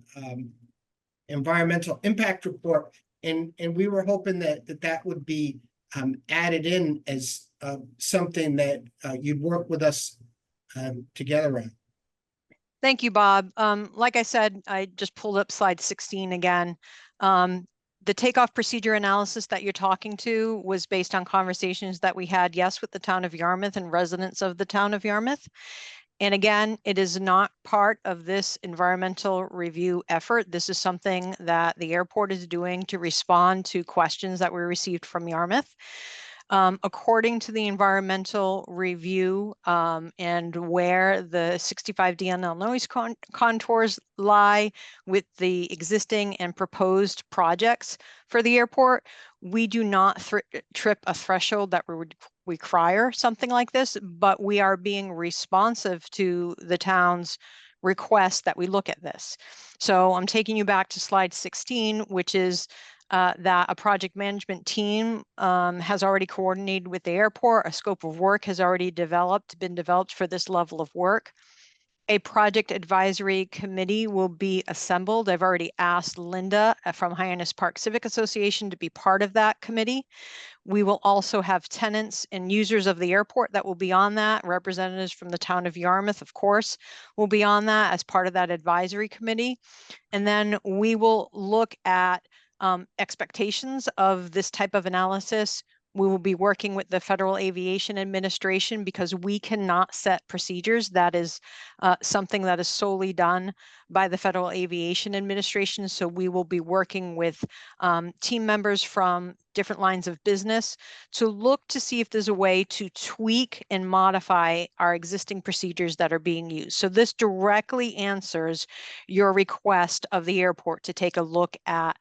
environmental impact report. And we were hoping that would be added in as something that you'd work with us together on. Thank you, Bob. Like I said, I just pulled up slide 16 again. The takeoff procedure analysis that you're talking to was based on conversations that we had, yes, with the town of Yarmouth and residents of the town of Yarmouth. And again, it is not part of this environmental review effort. This is something that the airport is doing to respond to questions that we received from Yarmouth. According to the environmental review and where the 65 DNL noise contours lie with the existing and proposed projects for the airport, we do not trip a threshold that would require something like this, but we are being responsive to the town's request that we look at this. So I'm taking you back to slide 16, which is that a project management team has already coordinated with the airport. A scope of work has already been developed for this level of work. A project advisory committee will be assembled. I've already asked Linda from Hyannis Park Civic Association to be part of that committee. We will also have tenants and users of the airport that will be on that. Representatives from the town of Yarmouth, of course, will be on that as part of that advisory committee. And then we will look at expectations of this type of analysis. We will be working with the Federal Aviation Administration because we cannot set procedures. That is something that is solely done by the Federal Aviation Administration. So we will be working with team members from different lines of business to look to see if there's a way to tweak and modify our existing procedures that are being used. So this directly answers your request of the airport to take a look at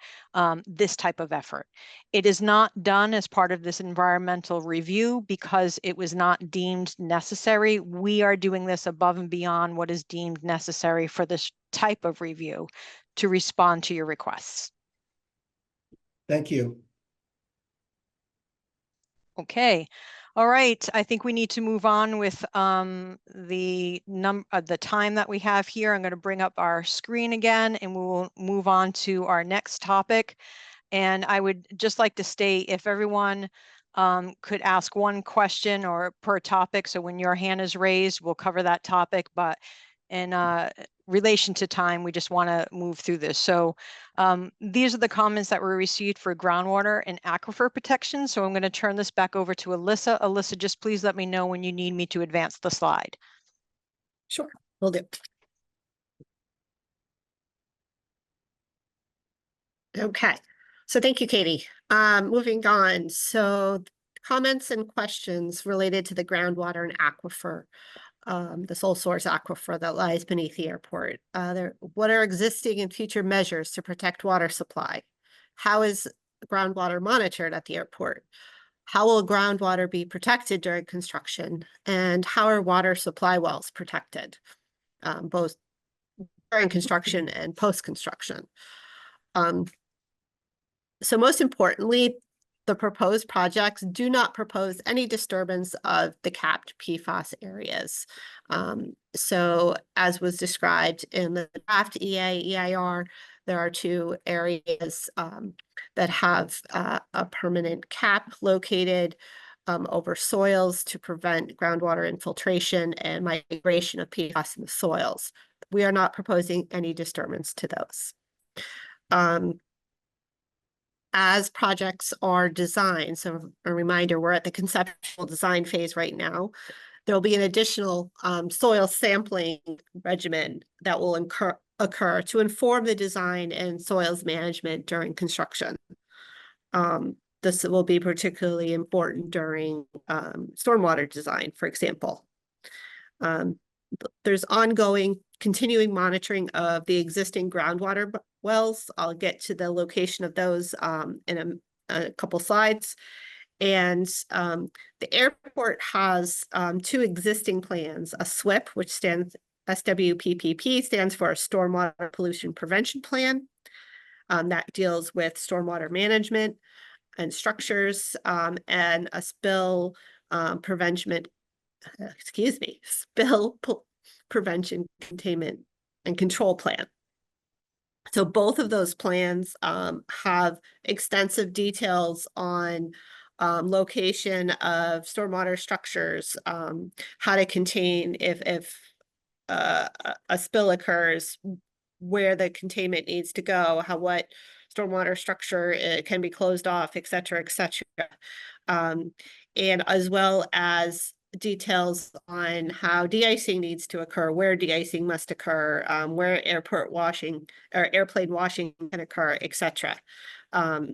this type of effort. It is not done as part of this environmental review because it was not deemed necessary. We are doing this above and beyond what is deemed necessary for this type of review to respond to your requests. Thank you. Okay. All right. I think we need to move on with the time that we have here. I'm going to bring up our screen again and we will move on to our next topic. And I would just like to state if everyone could ask one question or per topic. So when your hand is raised, we'll cover that topic. But in relation to time, we just want to move through this. So these are the comments that were received for groundwater and aquifer protection. So I'm going to turn this back over to Alyssa. Alyssa, just please let me know when you need me to advance the slide. Sure, will do. Okay, so thank you, Katie. Moving on. So comments and questions related to the groundwater and aquifer, the sole source aquifer that lies beneath the airport. What are existing and future measures to protect water supply? How is groundwater monitored at the airport? How will groundwater be protected during construction? And how are water supply wells protected, both during construction and post-construction? So most importantly, the proposed projects do not propose any disturbance of the capped PFAS areas. So as was described in the draft EIR, there are two areas that have a permanent cap located over soils to prevent groundwater infiltration and migration of PFAS in the soils. We are not proposing any disturbance to those. as projects are designed, so a reminder, we're at the conceptual design phase right now. There'll be an additional soil sampling regimen that will occur to inform the design and soils management during construction. This will be particularly important during stormwater design, for example. There's ongoing continuing monitoring of the existing groundwater wells. I'll get to the location of those in a couple slides. And the airport has two existing plans, a SWIP, which stands, SWPPP stands for a Stormwater Pollution Prevention Plan. That deals with stormwater management and structures, and a spill prevention, prevention, containment, and control plan. So both of those plans have extensive details on location of stormwater structures, how to contain if a spill occurs, where the containment needs to go, what stormwater structure can be closed off, et cetera, and as well as details on how de-icing needs to occur, where de-icing must occur, where airport washing or airplane washing can occur, et cetera.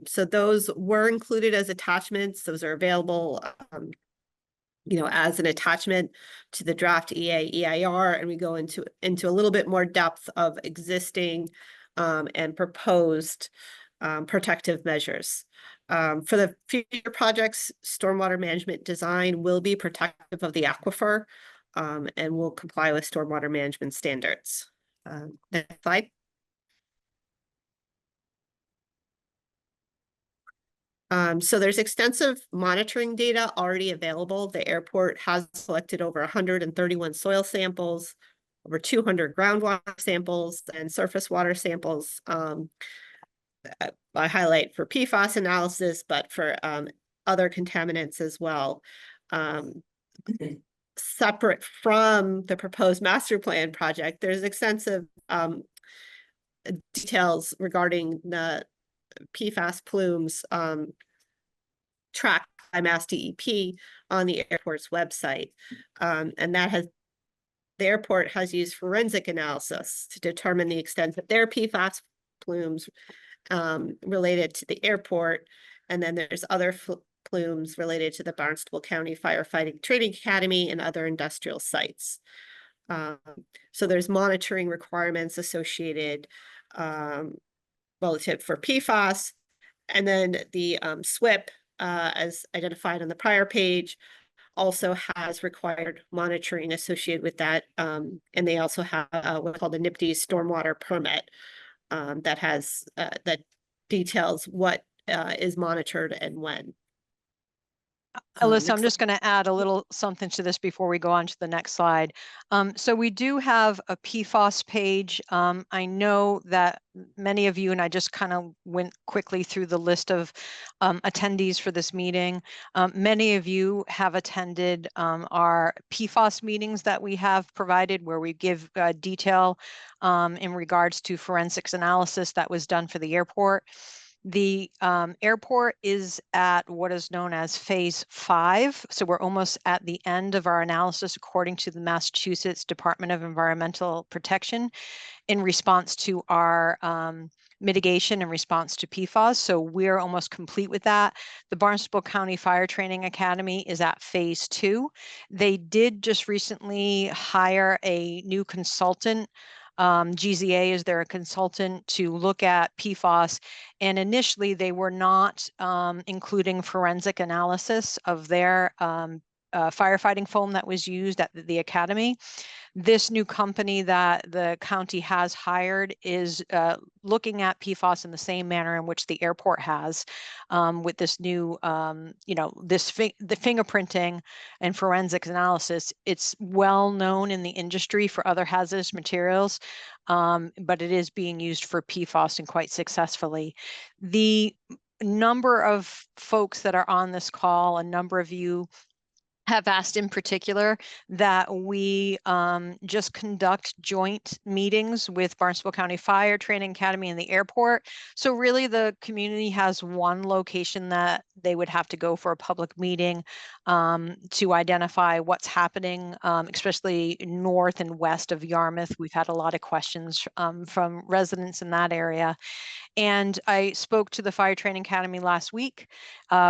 So those were included as attachments. Those are available, as an attachment to the draft EIR, and we go into a little bit more depth of existing and proposed protective measures. For the future projects, stormwater management design will be protective of the aquifer and will comply with stormwater management standards. Next slide. So there's extensive monitoring data already available. The airport has collected over 131 soil samples, over 200 groundwater samples, and surface water samples. I highlight for PFAS analysis, but for other contaminants as well. Separate from the proposed master plan project, there's extensive details regarding the PFAS plumes tracked by Mass DEP on the airport's website. And the airport has used forensic analysis to determine the extent that their PFAS plumes related to the airport. And then there's other plumes related to the Barnstable County Firefighting Training Academy and other industrial sites. So there's monitoring requirements associated relative for PFAS. And then the SWIP, as identified on the prior page, also has required monitoring associated with that. And they also have what's called the NIPD's stormwater permit that has that details what is monitored and when. Alyssa, I'm just going to add a little something to this before we go on to the next slide. So we do have a PFAS page. I know that many of you, and I just kind of went quickly through the list of attendees for this meeting. Many of you have attended our PFAS meetings that we have provided, where we give detail in regards to forensics analysis that was done for the airport. The airport is at what is known as phase 5. So we're almost at the end of our analysis, according to the Massachusetts Department of Environmental Protection, in response to our mitigation in response to PFAS. So we're almost complete with that. The Barnstable County Fire Training Academy is at phase 2. They did just recently hire a new consultant. GZA is their consultant to look at PFAS, and initially they were not including forensic analysis of their firefighting foam that was used at the academy. This new company that the county has hired is looking at PFAS in the same manner in which the airport has, with this new, the fingerprinting and forensics analysis. It's well known in the industry for other hazardous materials, but it is being used for PFAS and quite successfully. The number of folks that are on this call, a number of you have asked in particular that we just conduct joint meetings with Barnstable County Fire Training Academy and the airport. So really the community has one location that they would have to go for a public meeting to identify what's happening, especially north and west of Yarmouth. We've had a lot of questions from residents in that area. And I spoke to the Fire Training Academy last week.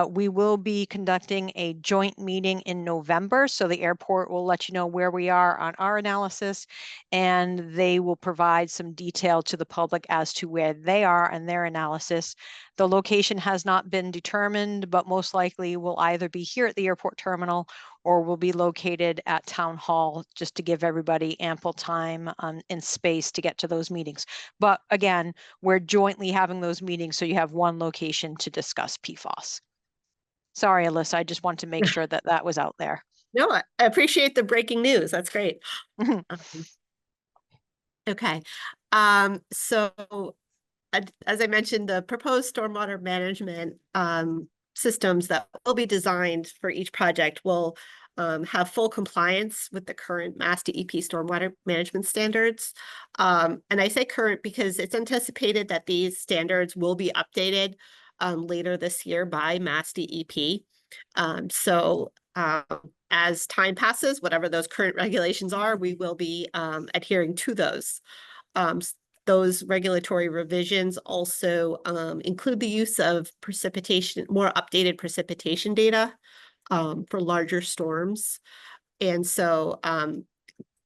We will be conducting a joint meeting in November. So the airport will let you know where we are on our analysis, and they will provide some detail to the public as to where they are and their analysis. The location has not been determined, but most likely will either be here at the airport terminal or will be located at Town Hall, just to give everybody ample time and space to get to those meetings. But again, we're jointly having those meetings, so you have one location to discuss PFAS. Sorry, Alyssa, I just want to make sure that that was out there. No, I appreciate the breaking news. That's great. Okay. So as I mentioned, the proposed stormwater management systems that will be designed for each project will have full compliance with the current Mass DEP stormwater management standards. And I say current because it's anticipated that these standards will be updated later this year by Mass DEP. As time passes, whatever those current regulations are, we will be adhering to those. Those regulatory revisions also include the use of more updated precipitation data for larger storms. And so, and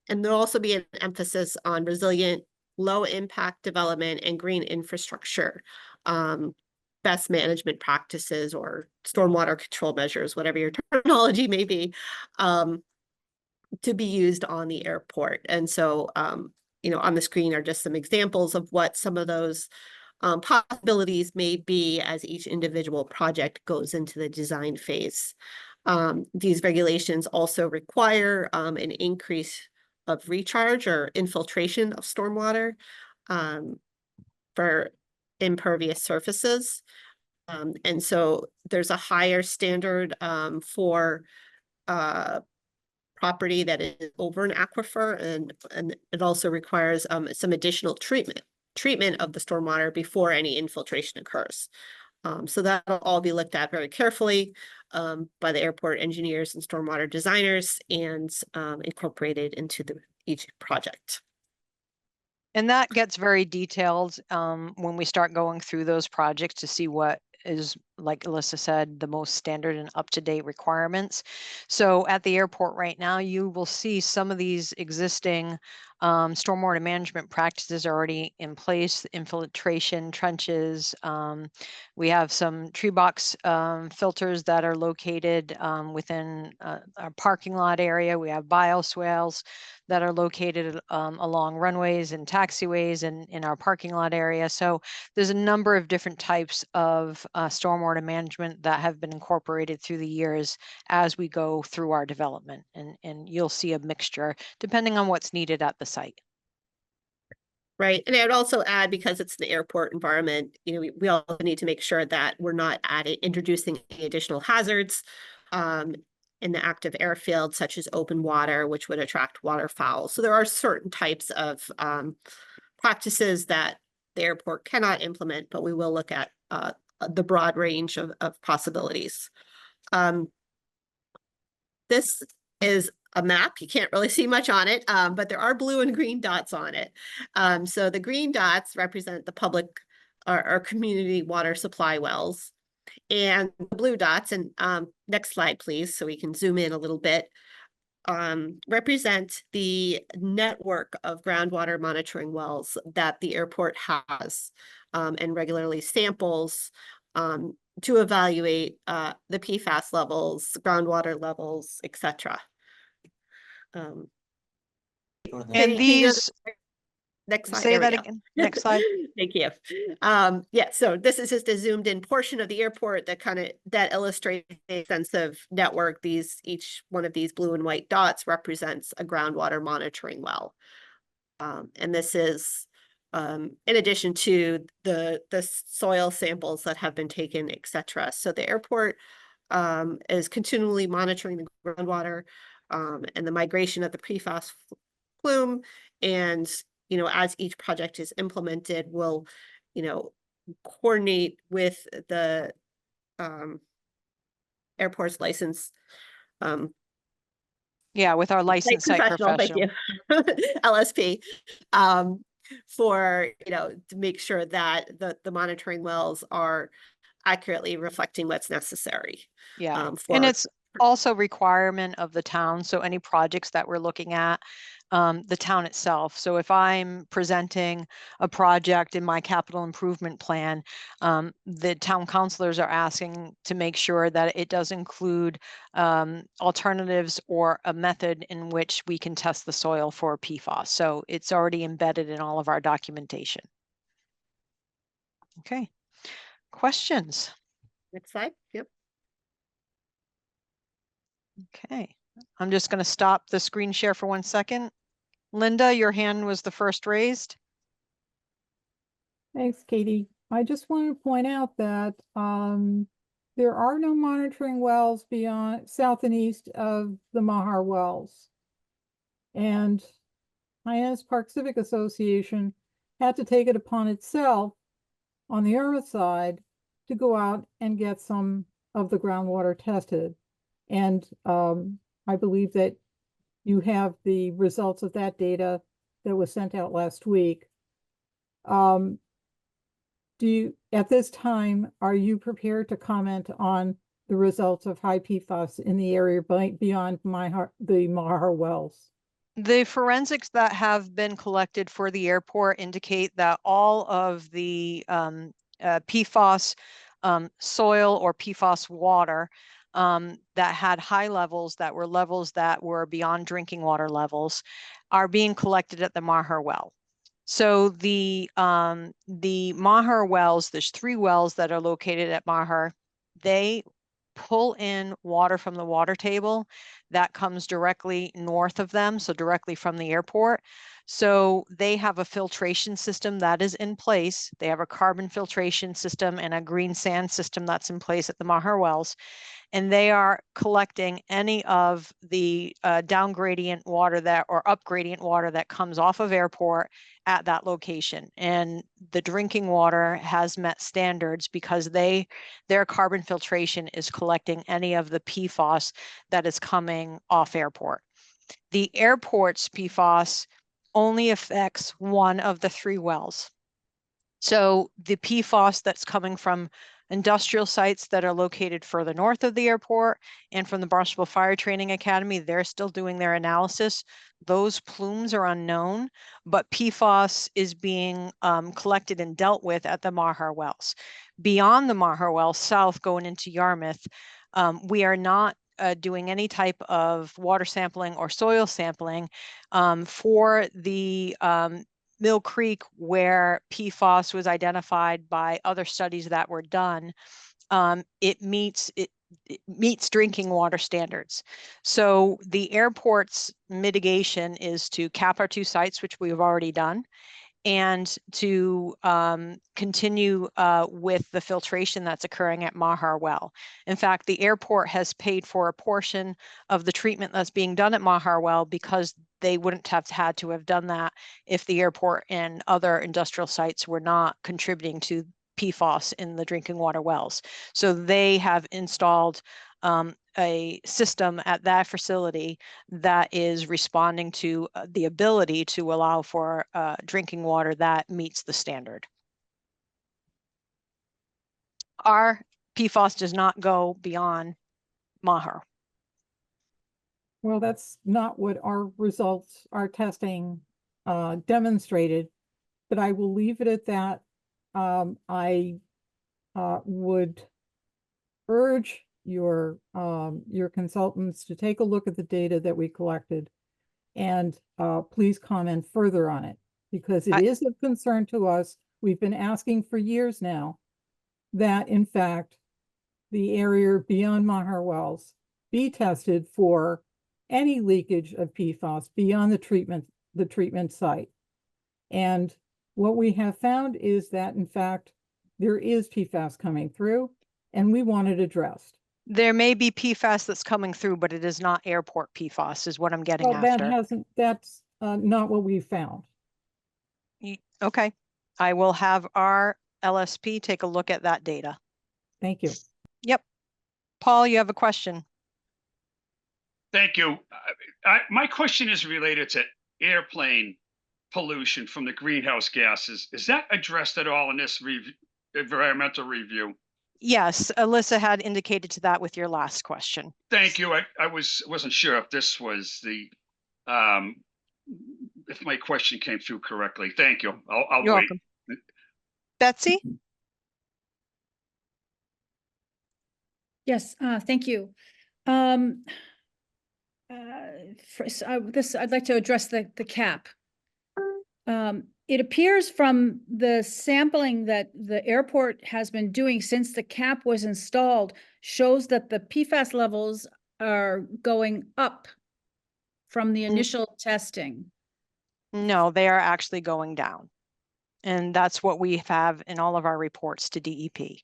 there'll also be an emphasis on resilient, low impact development and green infrastructure, best management practices or stormwater control measures, whatever your terminology may be, to be used on the airport. And so, on the screen are just some examples of what some of those possibilities may be as each individual project goes into the design phase. These regulations also require an increase of recharge or infiltration of stormwater for impervious surfaces. And so there's a higher standard for property that is over an aquifer, and it also requires some additional treatment of the stormwater before any infiltration occurs. So that'll all be looked at very carefully by the airport engineers and stormwater designers and incorporated into each project. And that gets very detailed when we start going through those projects to see what is, like Alyssa said, the most standard and up-to-date requirements. So at the airport right now, you will see some of these existing stormwater management practices already in place, infiltration trenches. We have some tree box filters that are located within our parking lot area. We have bioswales that are located along runways and taxiways and in our parking lot area. So there's a number of different types of stormwater management that have been incorporated through the years as we go through our development. And you'll see a mixture depending on what's needed at the site. Right. And I would also add, because it's an airport environment, we also need to make sure that we're not introducing any additional hazards in the active airfield, such as open water, which would attract waterfowl. So there are certain types of practices that the airport cannot implement, but we will look at the broad range of possibilities. This is a map. You can't really see much on it, but there are blue and green dots on it. So the green dots represent the public or community water supply wells. And the blue dots, and next slide, please, so we can zoom in a little bit, represent the network of groundwater monitoring wells that the airport has and regularly samples to evaluate the PFAS levels, groundwater levels, etc. And these, next slide. say that again. Next slide. Thank you. Yeah, so this is just a zoomed in portion of the airport that illustrates the extensive network. Each one of these blue and white dots represents a groundwater monitoring well. And this is in addition to the soil samples that have been taken, etc. So the airport is continually monitoring the groundwater and the migration of the PFAS plume. And, you know, as each project is implemented, we'll, you know, coordinate with the airport's license Yeah, with our licensed site professional, thank professional. you, LSP, for, you know, to make sure that the monitoring wells are accurately reflecting what's necessary. Yeah, and For it's also requirement of the town. So any projects that we're looking at, the town itself. So if I'm presenting a project in my capital improvement plan, the town councilors are asking to make sure that it does include alternatives or a method in which we can test the soil for PFAS. So it's already embedded in all of our documentation. Okay, questions? next slide, yep. Okay, I'm just going to stop the screen share for 1 second. Linda, your hand was the first raised. Thanks, Katie. I just want to point out that there are no monitoring wells beyond south and east of the Mahar wells. And Hyannis Park Civic Association had to take it upon itself on the Irma side to go out and get some of the groundwater tested. And I believe that you have the results of that data that was sent out last week. Do you, at this time, are you prepared to comment on the results of high PFAS in the area beyond the Mahar wells? The forensics that have been collected for the airport indicate that all of the PFAS soil or PFAS water that had high levels, that were beyond drinking water levels, are being collected at the Mahar well. So the Mahar wells, there's 3 wells that are located at Mahar. They pull in water from the water table that comes directly north of them, so directly from the airport. So they have a filtration system that is in place. They have a carbon filtration system and a green sand system that's in place at the Mahar wells. And they are collecting any of the down gradient water that or up gradient water that comes off of airport at that location. And the drinking water has met standards because their carbon filtration is collecting any of the PFAS that is coming off airport. The airport's PFAS only affects one of the 3 wells. So the PFAS that's coming from industrial sites that are located further north of the airport and from the Barnstable Fire Training Academy, they're still doing their analysis. Those plumes are unknown, but PFAS is being collected and dealt with at the Mahar wells. Beyond the Mahar wells, south going into Yarmouth, we are not doing any type of water sampling or soil sampling for the Mill Creek, where PFAS was identified by other studies that were done. It meets drinking water standards. So the airport's mitigation is to cap our 2 sites, which we've already done, and to continue with the filtration that's occurring at Mahar well. In fact, the airport has paid for a portion of the treatment that's being done at Mahar well because they wouldn't have had to have done that if the airport and other industrial sites were not contributing to PFAS in the drinking water wells. So they have installed a system at that facility that is responding to the ability to allow for drinking water that meets the standard. Our PFAS does not go beyond Mahar. Well, that's not what our results, our testing demonstrated, but I will leave it at that. I would urge your consultants to take a look at the data that we collected and please comment further on it because it is of concern to us. We've been asking for years now that in fact the area beyond Mahar wells be tested for any leakage of PFAS beyond the treatment site. And what we have found is that in fact there is PFAS coming through and we want it addressed. There may be PFAS that's coming through, but it is not airport PFAS is what I'm getting Well, that after. hasn't, that's not what we found. Okay, I will have our LSP take a look at that data. Thank you. Yep. Paul, you have a question? Thank you. My question is related to airplane pollution from the greenhouse gases. Is that addressed at all in this environmental review? Yes, Alyssa had indicated to that with your last question. Thank you. I wasn't sure if this was the if my question came through correctly. Thank you. I'll You're wait. welcome. Betsy? Yes, thank you. I'd like to address the cap. It appears from the sampling that the airport has been doing since the cap was installed shows that the PFAS levels are going up from the initial testing. No, they are actually going down. And that's what we have in all of our reports to DEP.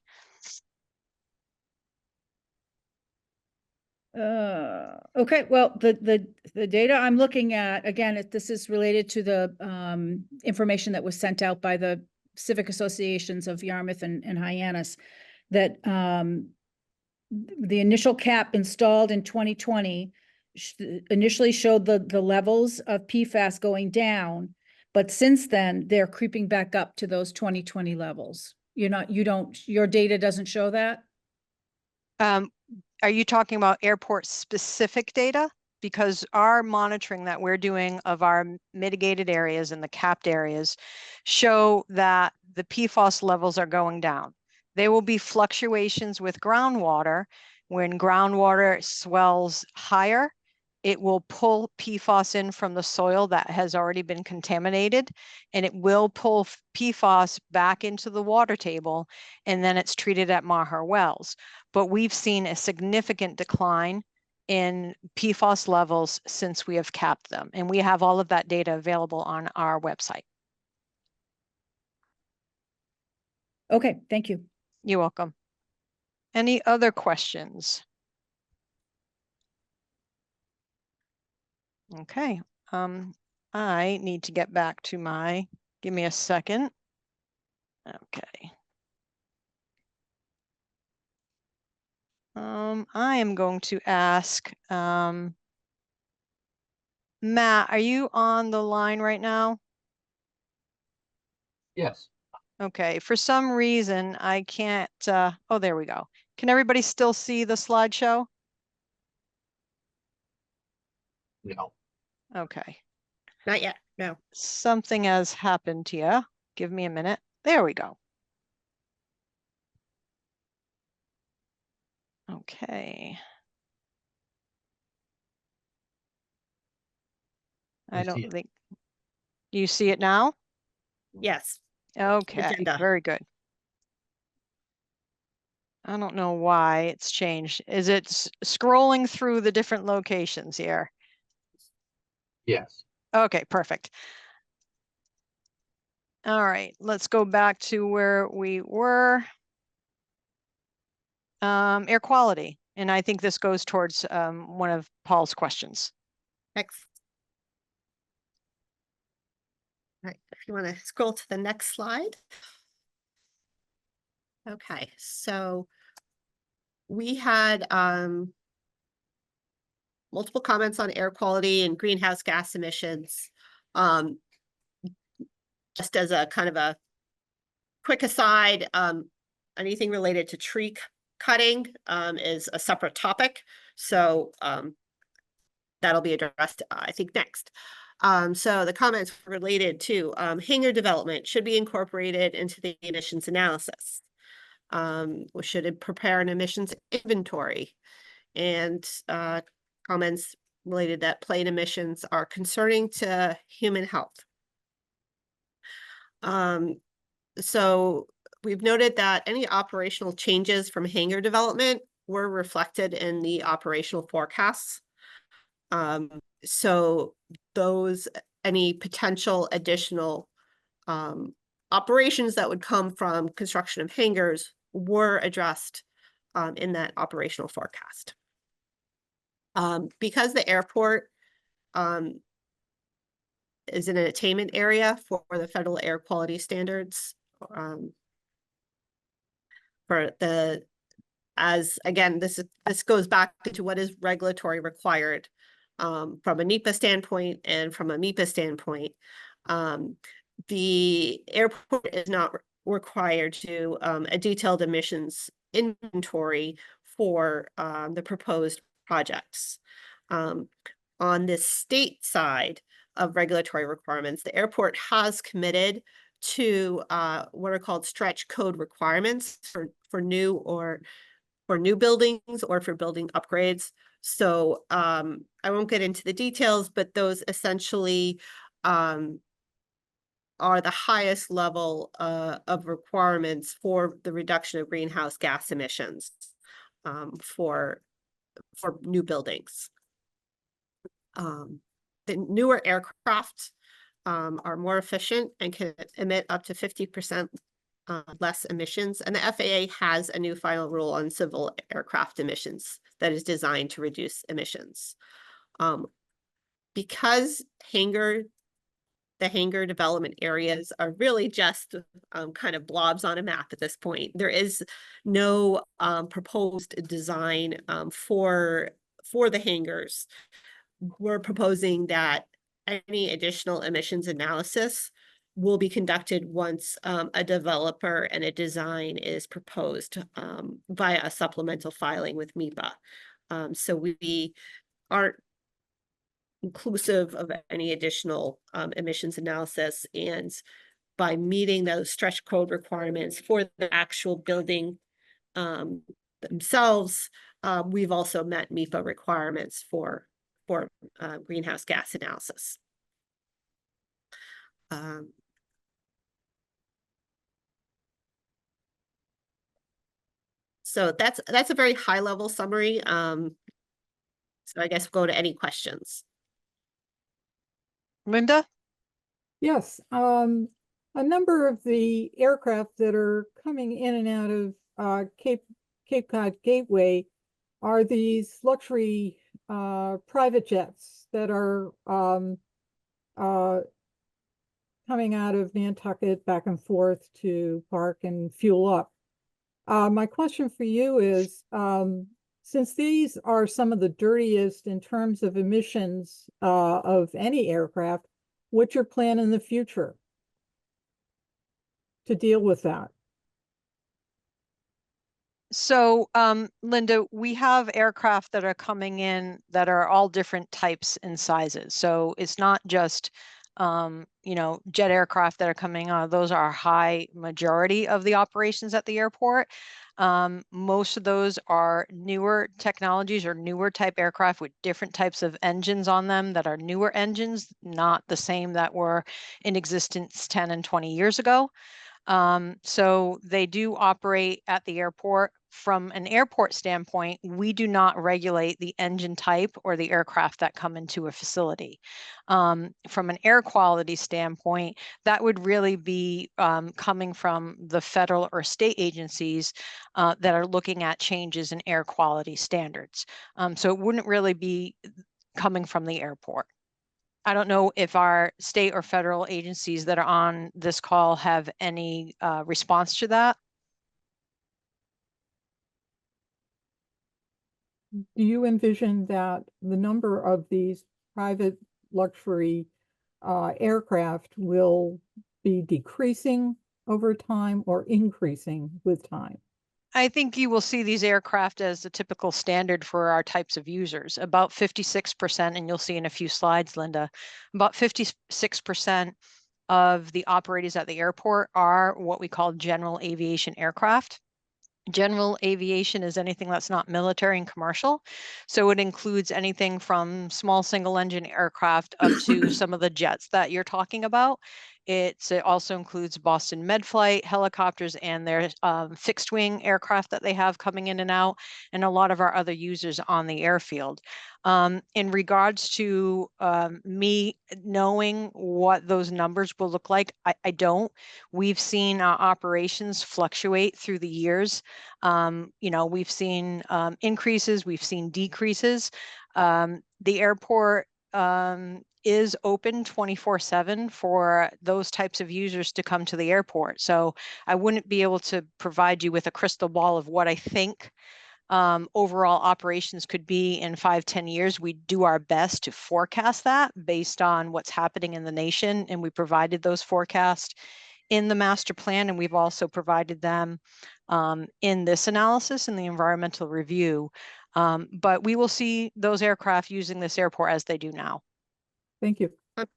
Okay, well, the data I'm looking at, again, this is related to the information that was sent out by the civic associations of Yarmouth and Hyannis, that the initial cap installed in 2020 initially showed the levels of PFAS going down, but since then they're creeping back up to those 2020 levels. Your data doesn't show that? Are you talking about airport specific data? Because our monitoring that we're doing of our mitigated areas and the capped areas show that the PFAS levels are going down. There will be fluctuations with groundwater. When groundwater swells higher, it will pull PFAS in from the soil that has already been contaminated, and it will pull PFAS back into the water table, and then it's treated at Maher wells. But we've seen a significant decline in PFAS levels since we have capped them, and we have all of that data available on our website. Okay, thank you. You're welcome. Any other questions? Okay, I need to get back to give me a second. Okay. I am going to ask, Matt, are you on the line right now? Yes. Okay, for some reason I can't, oh, there we go. Can everybody still see the slideshow? No. Okay. Not yet, no. Something has happened to you. Give me a minute. There we go. Okay. I don't think you see it now. Yes. Okay, Agenda. very good. I don't know why it's changed. Is it scrolling through the different locations here? Yes. Okay, perfect. All right, let's go back to where we were. Air quality. And I think this goes towards one of Paul's questions. Next. All right, if you want to scroll to the next slide. Okay, so we had multiple comments on air quality and greenhouse gas emissions. Just as a kind of a quick aside, anything related to tree cutting is a separate topic. So that'll be addressed, I think, next. So the comments related to hangar development should be incorporated into the emissions analysis. We should prepare an emissions inventory, and comments related that plane emissions are concerning to human health. So we've noted that any operational changes from hangar development were reflected in the operational forecasts. So any potential additional operations that would come from construction of hangars were addressed in that operational forecast. Because the airport is in an attainment area for the federal air quality standards, for the, as again, this goes back to what is regulatory required from a NEPA standpoint and from a MEPA standpoint. The airport is not required to a detailed emissions inventory for the proposed projects. On the state side of regulatory requirements, the airport has committed to what are called stretch code requirements for new buildings or for building upgrades. So I won't get into the details, but those essentially are the highest level of requirements for the reduction of greenhouse gas emissions for new buildings. The newer aircraft are more efficient and can emit up to 50% less emissions. And the FAA has a new final rule on civil aircraft emissions that is designed to reduce emissions. Because the hangar development areas are really just kind of blobs on a map at this point. There is no proposed design for the hangars. We're proposing that any additional emissions analysis will be conducted once a developer and a design is proposed via a supplemental filing with MEPA. So we aren't inclusive of any additional emissions analysis, and by meeting those stretch code requirements for the actual building themselves, we've also met MEPA requirements for greenhouse gas analysis. So that's a very high level summary. So I guess we'll go to any questions. Linda? Yes, a number of the aircraft that are coming in and out of Cape Cod Gateway are these luxury private jets that are coming out of Nantucket back and forth to park and fuel up. My question for you is, since these are some of the dirtiest in terms of emissions of any aircraft, what's your plan in the future to deal with that? So, Linda, we have aircraft that are coming in that are all different types and sizes. So it's not just, jet aircraft that are coming on. Those are a high majority of the operations at the airport. Most of those are newer technologies or newer type aircraft with different types of engines on them that are newer engines, not the same that were in existence 10 and 20 years ago. So they do operate at the airport. From an airport standpoint, we do not regulate the engine type or the aircraft that come into a facility. From an air quality standpoint, that would really be coming from the federal or state agencies that are looking at changes in air quality standards. So it wouldn't really be coming from the airport. I don't know if our state or federal agencies that are on this call have any response to that. Do you envision that the number of these private luxury aircraft will be decreasing over time or increasing with time? I think you will see these aircraft as the typical standard for our types of users, about 56%, and you'll see in a few slides, Linda, about 56% of the operators at the airport are what we call general aviation aircraft. General aviation is anything that's not military and commercial. So it includes anything from small single engine aircraft up to some of the jets that you're talking about. It also includes Boston Medflight helicopters and their fixed wing aircraft that they have coming in and out, and a lot of our other users on the airfield. In regards to me knowing what those numbers will look like, I don't. We've seen our operations fluctuate through the years. We've seen increases, we've seen decreases. The airport is open 24/7 for those types of users to come to the airport. So I wouldn't be able to provide you with a crystal ball of what I think overall operations could be in 5-10 years. We do our best to forecast that based on what's happening in the nation, and we provided those forecasts in the master plan, and we've also provided them in this analysis in the environmental review. But we will see those aircraft using this airport as they do now. Thank you.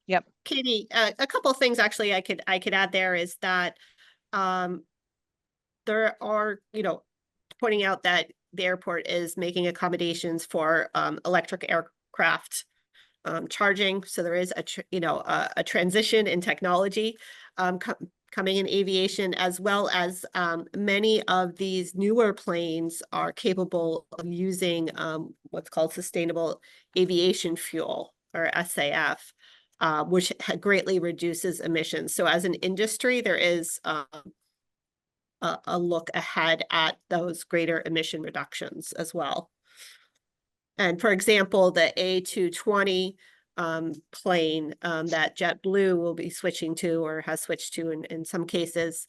Yep. Katie, a couple of things actually I could add there is that there are, pointing out that the airport is making accommodations for electric aircraft charging. So there is a transition in technology coming in aviation, as well as many of these newer planes are capable of using what's called sustainable aviation fuel, or SAF, which greatly reduces emissions. So as an industry, there is a look ahead at those greater emission reductions as well. And for example, the A220 plane that JetBlue will be switching to, or has switched to in some cases,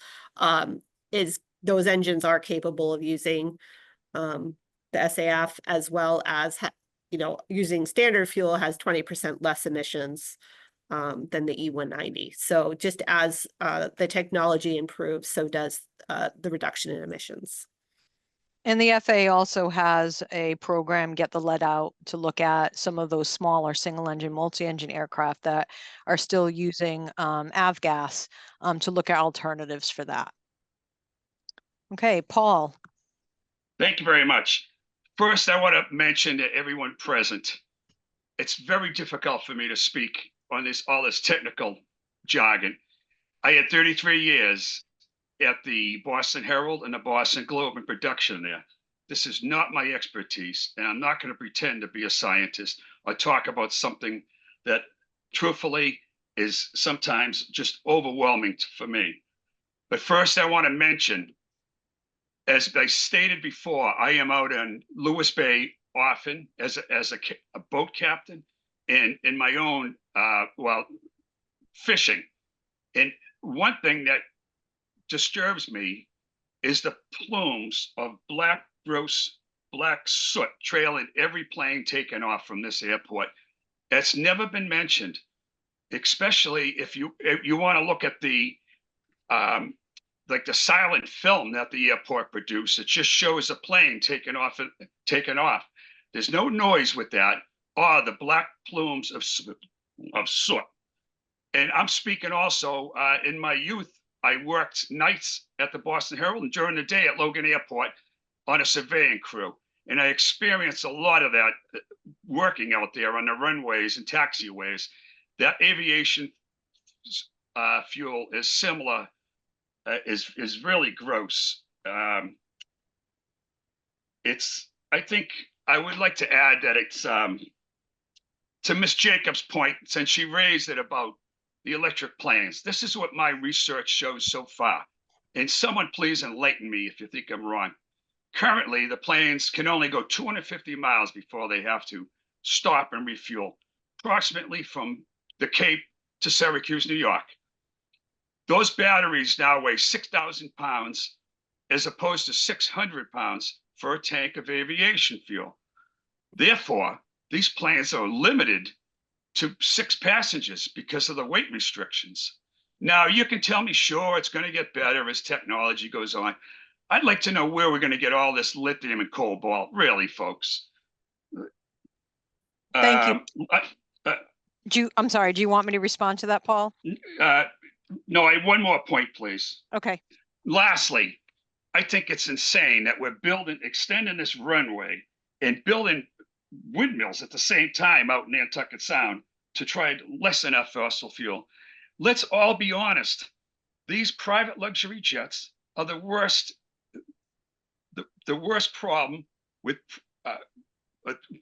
is those engines are capable of using the SAF, as well as using standard fuel has 20% less emissions than the E190. So just as the technology improves, so does the reduction in emissions. And the FAA also has a program, Get the Lead Out, to look at some of those smaller single-engine, multi-engine aircraft that are still using avgas to look at alternatives for that. Okay, Paul. Thank you very much. First, I want to mention to everyone present, it's very difficult for me to speak on all this technical jargon. I had 33 years at the Boston Herald and the Boston Globe in production there. This is not my expertise, and I'm not going to pretend to be a scientist or talk about something that truthfully is sometimes just overwhelming for me. But first, I want to mention, as I stated before, I am out in Lewis Bay often as a boat captain, and in my own, fishing. And one thing that disturbs me is the plumes of gross black soot trailing every plane taken off from this airport. That's never been mentioned, especially if you want to look at the like the silent film that the airport produced. It just shows a plane taken off. There's no noise with that, or the black plumes of soot. And I'm speaking also in my youth, I worked nights at the Boston Herald and during the day at Logan Airport on a surveying crew. And I experienced a lot of that working out there on the runways and taxiways. That aviation fuel is similar, is really gross. I think I would like to add that it's to Ms. Jacobs' point, since she raised it about the electric planes. This is what my research shows so far. And someone please enlighten me if you think I'm wrong. Currently, the planes can only go 250 miles before they have to stop and refuel, approximately from the Cape to Syracuse, New York. Those batteries now weigh 6,000 pounds as opposed to 600 pounds for a tank of aviation fuel. Therefore, these planes are limited to 6 passengers because of the weight restrictions. Now, you can tell me, sure, it's going to get better as technology goes on. I'd like to know where we're going to get all this lithium and cobalt, really, folks. Thank you. I'm sorry, do you want me to respond to that, Paul? No, I have one more point, please. Okay. Lastly, I think it's insane that we're extending this runway and building windmills at the same time out in Nantucket Sound to try to lessen our fossil fuel. let's all be honest. These private luxury jets are the worst problem with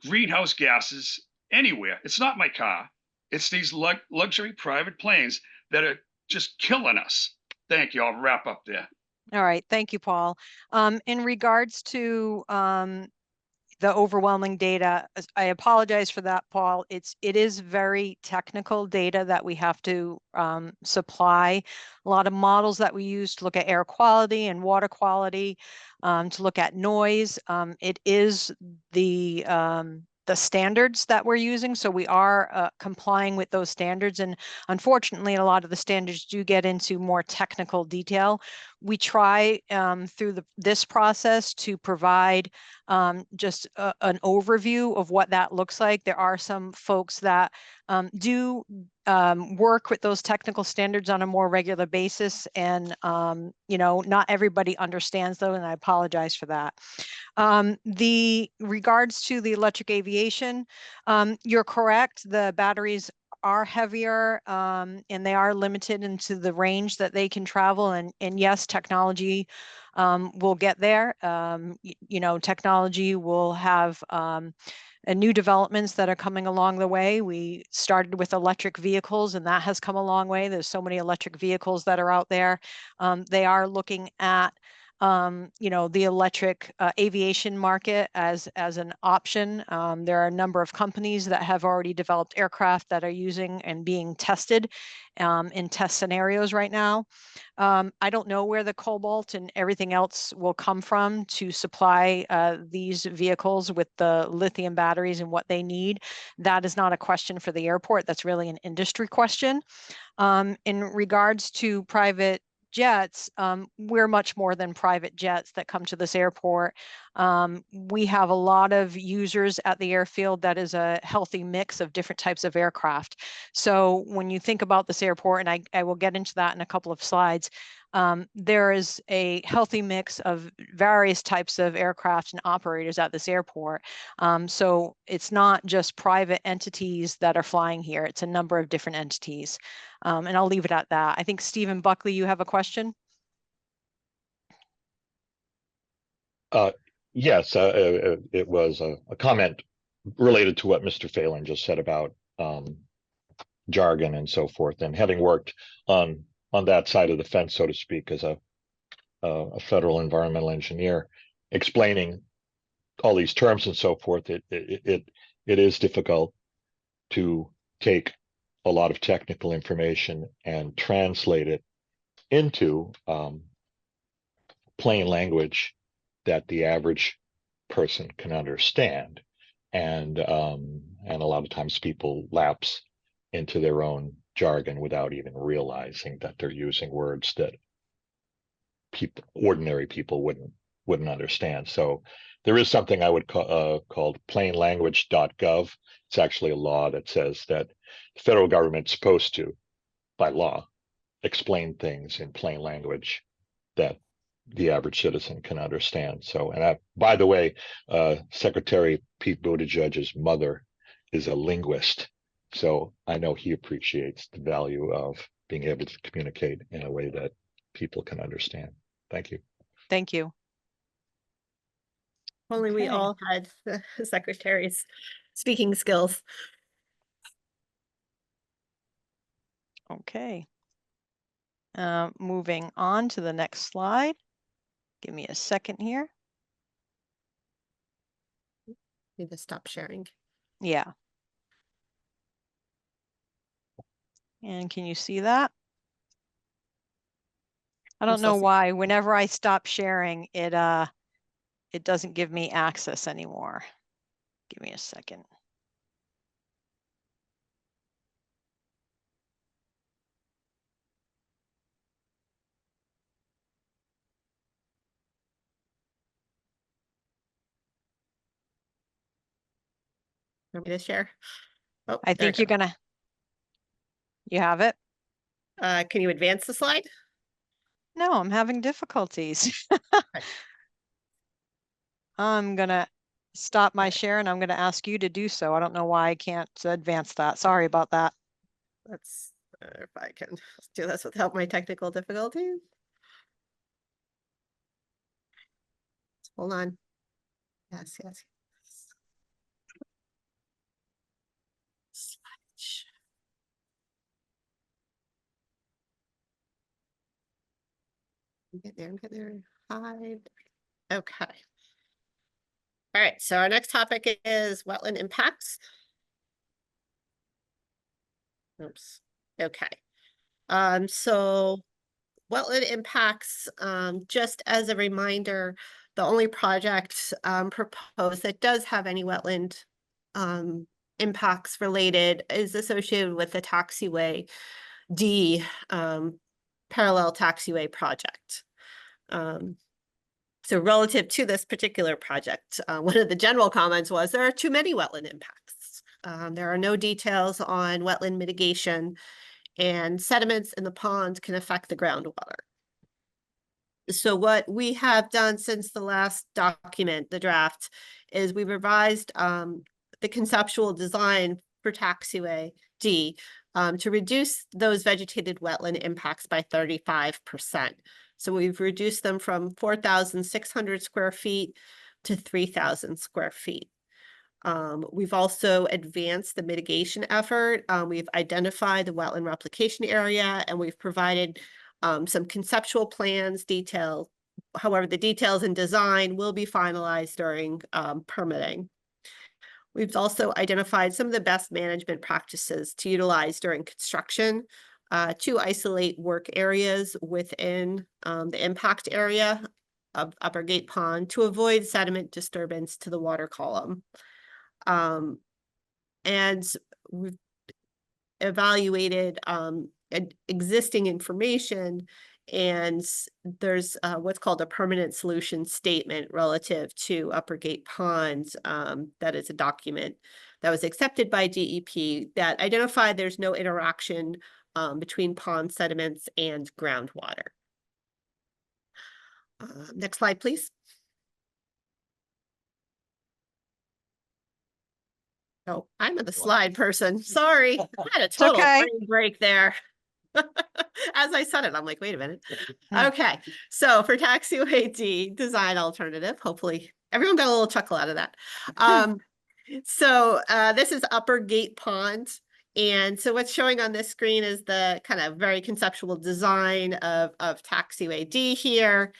greenhouse gases anywhere. It's not my car. It's these luxury private planes that are just killing us. Thank you. I'll wrap up there. All right. Thank you, Paul. In regards to the overwhelming data, I apologize for that, Paul. It is very technical data that we have to supply. A lot of models that we use to look at air quality and water quality, to look at noise. It is the standards that we're using. So we are complying with those standards. And unfortunately, a lot of the standards do get into more technical detail. We try through this process to provide just an overview of what that looks like. There are some folks that do work with those technical standards on a more regular basis. And, not everybody understands those, and I apologize for that. The regards to the electric aviation, you're correct. The batteries are heavier and they are limited into the range that they can travel. And yes, technology will get there. Technology will have new developments that are coming along the way. We started with electric vehicles, and that has come a long way. There's so many electric vehicles that are out there. They are looking at the electric aviation market as an option. There are a number of companies that have already developed aircraft that are using and being tested in test scenarios right now. I don't know where the cobalt and everything else will come from to supply these vehicles with the lithium batteries and what they need. That is not a question for the airport. That's really an industry question. In regards to private jets, we're much more than private jets that come to this airport. We have a lot of users at the airfield that is a healthy mix of different types of aircraft. So when you think about this airport, and I will get into that in a couple of slides, there is a healthy mix of various types of aircraft and operators at this airport. So it's not just private entities that are flying here. It's a number of different entities. And I'll leave it at that. I think Stephen Buckley, you have a question? Yes, it was a comment related to what Mr. Phelan just said about jargon and so forth. And having worked on that side of the fence, so to speak, as a federal environmental engineer, explaining all these terms and so forth, it is difficult to take a lot of technical information and translate it into plain language that the average person can understand. And a lot of times people lapse into their own jargon without even realizing that they're using words that ordinary people wouldn't understand. So there is something I would call called plainlanguage.gov. It's actually a law that says that the federal government's supposed to, by law, explain things in plain language that the average citizen can understand. So, and by the way, Secretary Pete Buttigieg's mother is a linguist. So I know he appreciates the value of being able to communicate in a way that people can understand. Thank you. Thank you. Only we Okay. all had the secretary's speaking skills. Okay. Moving on to the next slide. Give me a second here. Need to stop sharing. Yeah. And can you see that? I don't know why. Whenever I stop sharing, it doesn't give me access anymore. Give me a second. Want me to share? Oh, I there think it you're goes. you have it? Can you advance the slide? No, I'm having difficulties. I'm gonna stop my share and I'm gonna ask you to do so. I don't know why I can't advance that. Sorry about that. Let's If I can do this without my technical difficulties. Hold on. Yes, yes. Slide. Get there, get there. Hide. Okay. All right, so our next topic is wetland impacts. Oops. Okay. So wetland impacts, just as a reminder, the only project proposed that does have any wetland impacts related is associated with the taxiway D parallel taxiway project. So relative to this particular project, one of the general comments was there are too many wetland impacts. There are no details on wetland mitigation, and sediments in the pond can affect the groundwater. So what we have done since the last document, the draft, is we've revised the conceptual design for taxiway D to reduce those vegetated wetland impacts by 35%. So we've reduced them from 4,600 square feet to 3,000 square feet. We've also advanced the mitigation effort. We've identified the wetland replication area, and we've provided some conceptual plans, detail. However, the details and design will be finalized during permitting. We've also identified some of the best management practices to utilize during construction to isolate work areas within the impact area of Upper Gate Pond to avoid sediment disturbance to the water column. And we've evaluated existing information, and there's what's called a permanent solution statement relative to Upper Gate Pond. That is a document that was accepted by DEP that identified there's no interaction between pond sediments and groundwater. Next slide, please. Oh, I'm the slide person. Sorry. I had a total okay. brain break there. As I said it, I'm like, wait a minute. Hmm. Okay, so for taxiway D design alternative, hopefully everyone got a little chuckle out of that. So this is Upper Gate Pond. And so what's showing on this screen is the kind of very conceptual design of taxiway D here.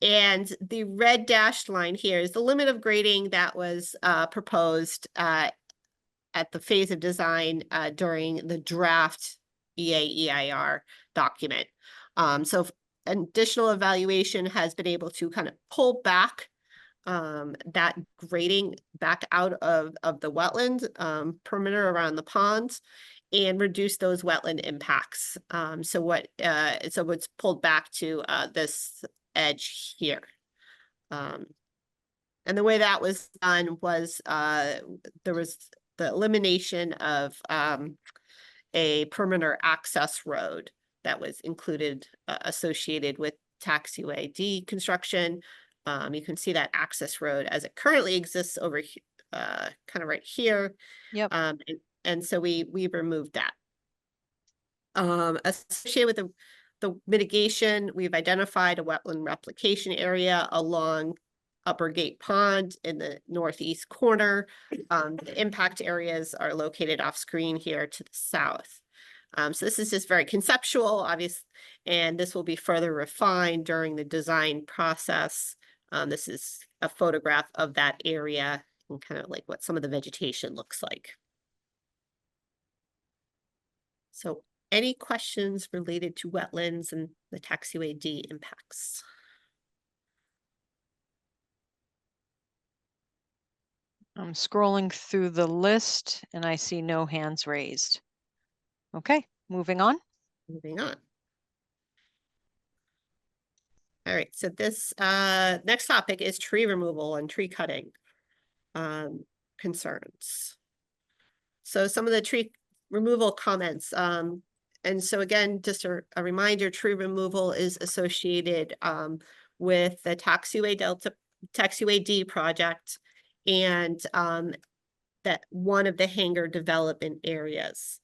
And the red dashed line here is the limit of grading that was proposed at the phase of design during the draft EA/EIR document. So additional evaluation has been able to kind of pull back that grading back out of the wetland perimeter around the ponds and reduce those wetland impacts. So it's pulled back to this edge here. And the way that was done was there was the elimination of a perimeter access road that was included associated with taxiway D construction. You can see that access road as it currently exists over kind of right here. Yep. And so we removed that. Associated with the mitigation, we've identified a wetland replication area along Upper Gate Pond in the northeast corner. The impact areas are located off screen here to the south. So this is just very conceptual, obvious, and this will be further refined during the design process. This is a photograph of that area and kind of like what some of the vegetation looks like. So any questions related to wetlands and the taxiway D impacts? I'm scrolling through the list and I see no hands raised. Okay, moving on. Moving on. All right, so this next topic is tree removal and tree cutting concerns. So some of the tree removal comments. And so again, just a reminder, tree removal is associated with the taxiway D project and that one of the hangar development areas.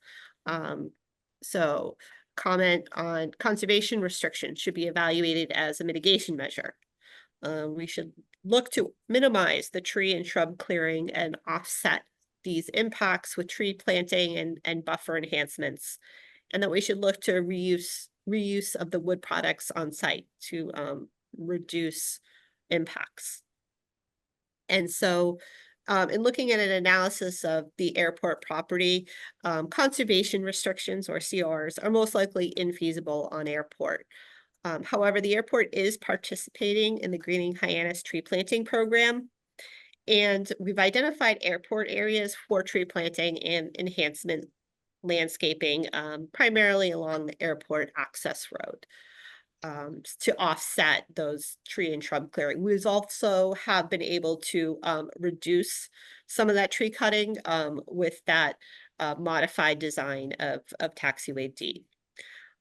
So comment on conservation restrictions should be evaluated as a mitigation measure. We should look to minimize the tree and shrub clearing and offset these impacts with tree planting and buffer enhancements. And that we should look to reuse of the wood products on site to reduce impacts. And so in looking at an analysis of the airport property, conservation restrictions or CRs are most likely infeasible on airport. However, the airport is participating in the Greening Hyannis tree planting program. And we've identified airport areas for tree planting and enhancement landscaping, primarily along the airport access road. To offset those tree and shrub clearing. We also have been able to reduce some of that tree cutting with that modified design of taxiway D.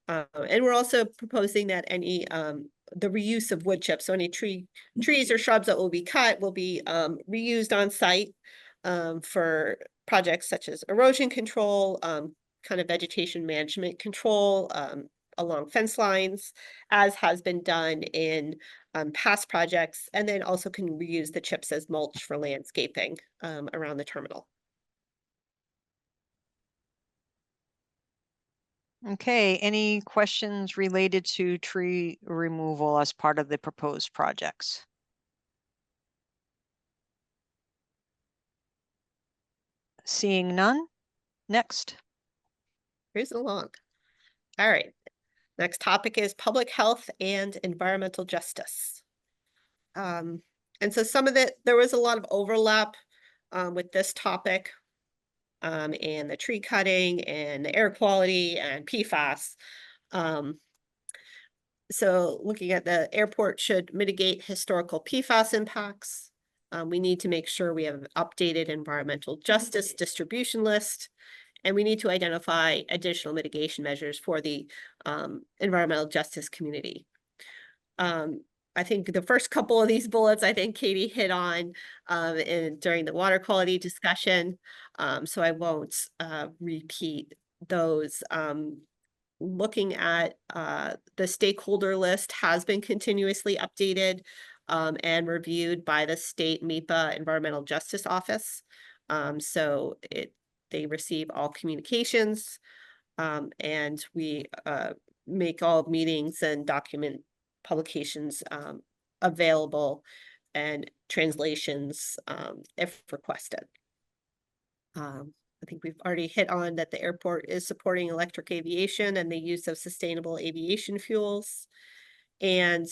And we're also proposing that any the reuse of wood chips, so any trees or shrubs that will be cut will be reused on site for projects such as erosion control, kind of vegetation management control, along fence lines, as has been done in past projects, and then also can reuse the chips as mulch for landscaping around the terminal. Okay, any questions related to tree removal as part of the proposed projects? Seeing none, next. Cruising along. All right. Next topic is public health and environmental justice. And so there was a lot of overlap with this topic and the tree cutting and the air quality and PFAS. So looking at the airport should mitigate historical PFAS impacts. We need to make sure we have an updated environmental justice distribution list. And we need to identify additional mitigation measures for the environmental justice community. I think the first couple of these bullets, I think Katie hit on during the water quality discussion. So I won't repeat those. Looking at the stakeholder list has been continuously updated and reviewed by the state MEPA Environmental Justice Office. So they receive all communications and we make all meetings and document publications available and translations if requested. I think we've already hit on that the airport is supporting electric aviation and the use of sustainable aviation fuels. And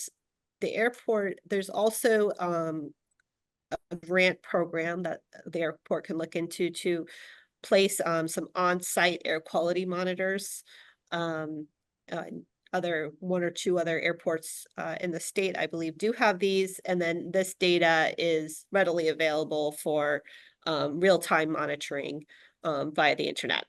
the airport, there's also a grant program that the airport can look into to place some on-site air quality monitors. One or two other airports in the state, I believe, do have these. And then this data is readily available for real-time monitoring via the internet.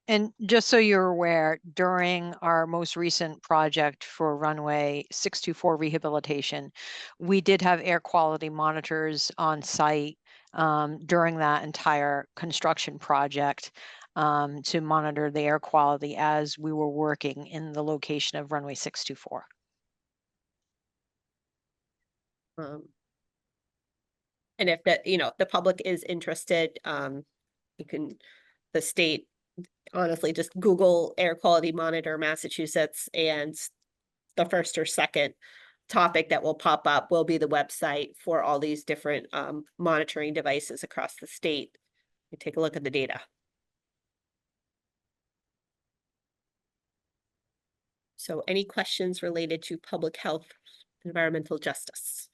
And just so you're aware, during our most recent project for runway 624 rehabilitation, we did have air quality monitors on site during that entire construction project to monitor the air quality as we were working in the location of runway 624. And if the public is interested, the state, honestly, just Google air quality monitor Massachusetts, and the first or second topic that will pop up will be the website for all these different monitoring devices across the state. You take a look at the data. So any questions related to public health, environmental justice?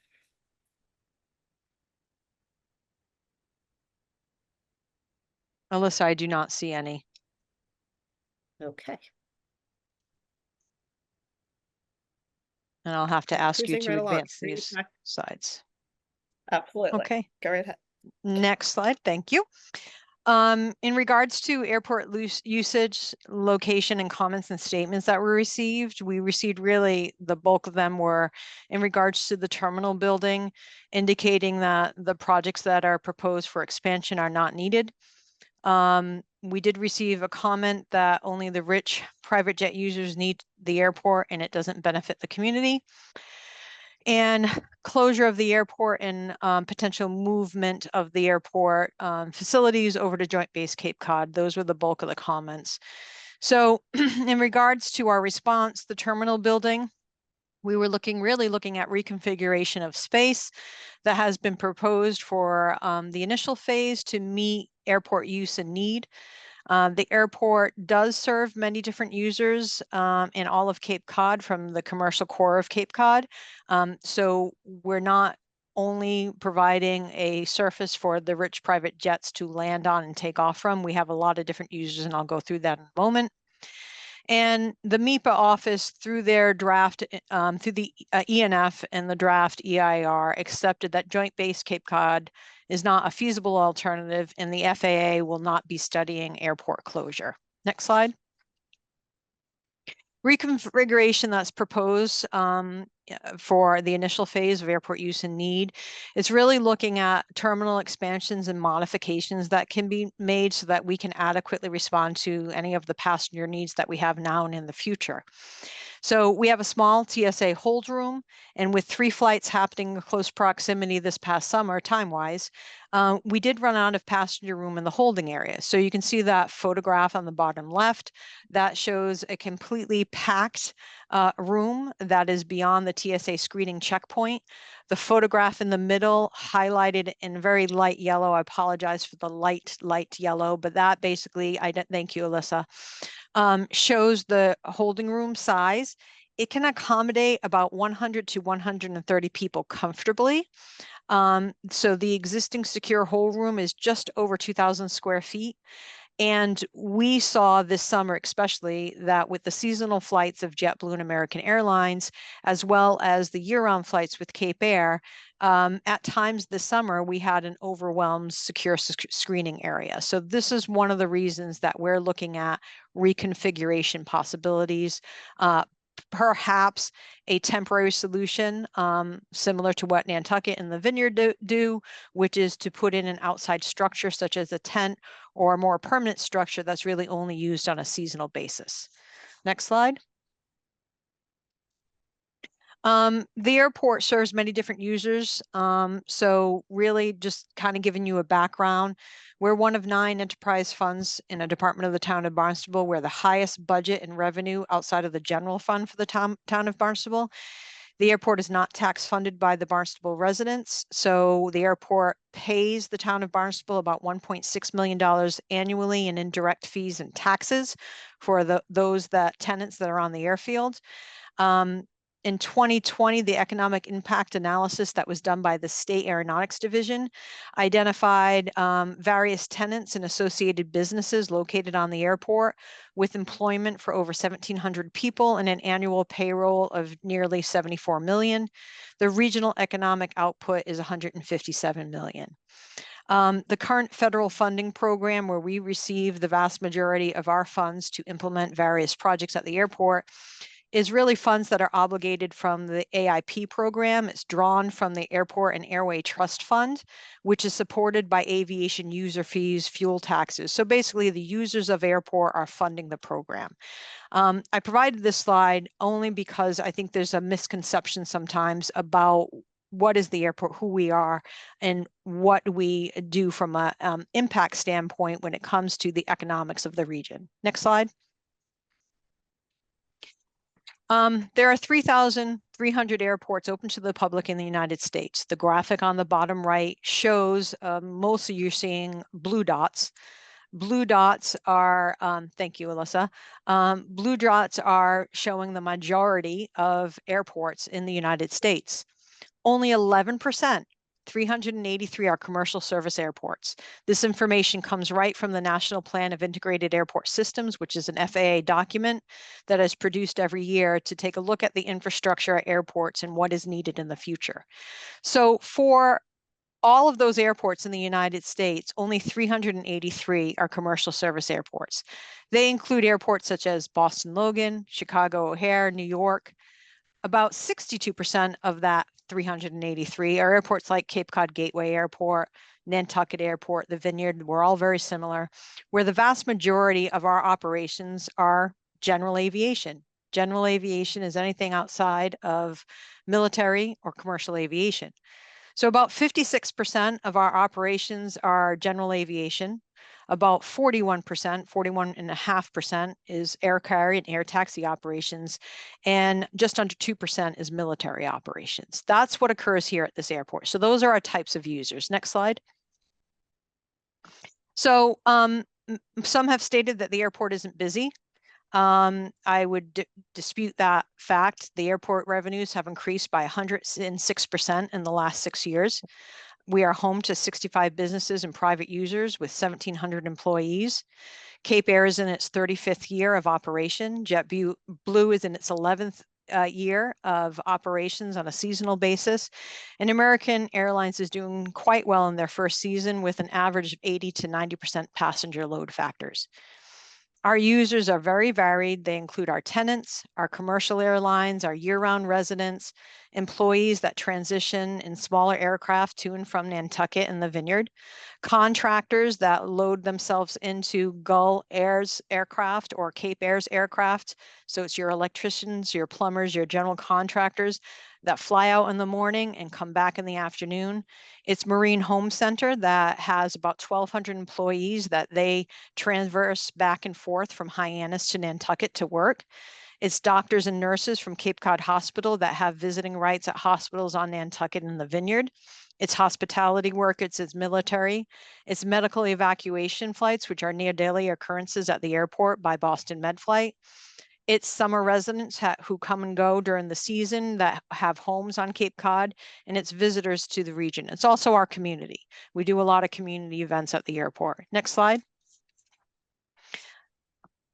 Alyssa, I do not see any. Okay. And I'll have to ask you Cruising to right along. advance these slides. Absolutely. Okay. Go right ahead. Next slide, thank you. In regards to airport usage, location, and comments and statements that were received, we received really the bulk of them were in regards to the terminal building, indicating that the projects that are proposed for expansion are not needed. We did receive a comment that only the rich private jet users need the airport and it doesn't benefit the community. And closure of the airport and potential movement of the airport facilities over to Joint Base Cape Cod. Those were the bulk of the comments. So in regards to our response, the terminal building, we were really looking at reconfiguration of space that has been proposed for the initial phase to meet airport use and need. The airport does serve many different users in all of Cape Cod from the commercial core of Cape Cod. So we're not only providing a surface for the rich private jets to land on and take off from. We have a lot of different users, and I'll go through that in a moment. And the MEPA office, through their draft, through the ENF and the draft EIR, accepted that Joint Base Cape Cod is not a feasible alternative, and the FAA will not be studying airport closure. Next slide. Reconfiguration that's proposed for the initial phase of airport use and need. It's really looking at terminal expansions and modifications that can be made so that we can adequately respond to any of the passenger needs that we have now and in the future. So we have a small TSA hold room, and with 3 flights happening in close proximity this past summer, time-wise, we did run out of passenger room in the holding area. So you can see that photograph on the bottom left. That shows a completely packed room that is beyond the TSA screening checkpoint. The photograph in the middle, highlighted in very light yellow. I apologize for the light yellow, but that basically, thank you, Alyssa, shows the holding room size. It can accommodate about 100 to 130 people comfortably. So the existing secure hold room is just over 2,000 square feet. And we saw this summer, especially, that with the seasonal flights of JetBlue and American Airlines, as well as the year-round flights with Cape Air, at times this summer, we had an overwhelmed secure screening area. So this is one of the reasons that we're looking at reconfiguration possibilities. Perhaps a temporary solution similar to what Nantucket and the Vineyard do, which is to put in an outside structure such as a tent or a more permanent structure that's really only used on a seasonal basis. Next slide. The airport serves many different users. So really just kind of giving you a background. We're one of 9 enterprise funds in a department of the town of Barnstable. We're the highest budget and revenue outside of the general fund for the town of Barnstable. The airport is not tax funded by the Barnstable residents. So the airport pays the town of Barnstable about $1.6 million annually in indirect fees and taxes for those tenants that are on the airfield. In 2020, the economic impact analysis that was done by the State Aeronautics Division identified various tenants and associated businesses located on the airport with employment for over 1,700 people and an annual payroll of nearly 74 million. The regional economic output is 157 million. The current federal funding program, where we receive the vast majority of our funds to implement various projects at the airport, is really funds that are obligated from the AIP program. It's drawn from the Airport and Airway Trust Fund, which is supported by aviation user fees, fuel taxes. So basically the users of airport are funding the program. I provided this slide only because I think there's a misconception sometimes about what is the airport, who we are, and what we do from an impact standpoint when it comes to the economics of the region. Next slide. There are 3,300 airports open to the public in the United States. The graphic on the bottom right shows mostly you're seeing blue dots. Blue dots are, thank you, Alyssa. Blue dots are showing the majority of airports in the United States. Only 11%, 383 are commercial service airports. This information comes right from the National Plan of Integrated Airport Systems, which is an FAA document that is produced every year to take a look at the infrastructure at airports and what is needed in the future. So for all of those airports in the United States, only 383 are commercial service airports. They include airports such as Boston Logan, Chicago O'Hare, New York. About 62% of that 383. Our airports like Cape Cod Gateway Airport, Nantucket Airport, the Vineyard, we're all very similar, where the vast majority of our operations are general aviation. General aviation is anything outside of military or commercial aviation. So about 56% of our operations are general aviation. About 41%, 41.5% is air carrier and air taxi operations, and just under 2% is military operations. That's what occurs here at this airport. So those are our types of users. Next slide. So some have stated that the airport isn't busy. I would dispute that fact. The airport revenues have increased by 106% in the last 6 years. We are home to 65 businesses and private users with 1,700 employees. Cape Air is in its 35th year of operation. JetBlue is in its 11th year of operations on a seasonal basis. And American Airlines is doing quite well in their first season with an average of 80 to 90% passenger load factors. Our users are very varied. They include our tenants, our commercial airlines, our year-round residents, employees that transition in smaller aircraft to and from Nantucket and the Vineyard, contractors that load themselves into Gull Air's aircraft or Cape Air's aircraft. So it's your electricians, your plumbers, your general contractors that fly out in the morning and come back in the afternoon. It's Marine Home Center that has about 1,200 employees that they transverse back and forth from Hyannis to Nantucket to work. It's doctors and nurses from Cape Cod Hospital that have visiting rights at hospitals on Nantucket and the Vineyard. It's hospitality workers, it's military. It's medical evacuation flights, which are near daily occurrences at the airport by Boston Med Flight. It's summer residents who come and go during the season that have homes on Cape Cod, and it's visitors to the region. It's also our community. We do a lot of community events at the airport. Next slide.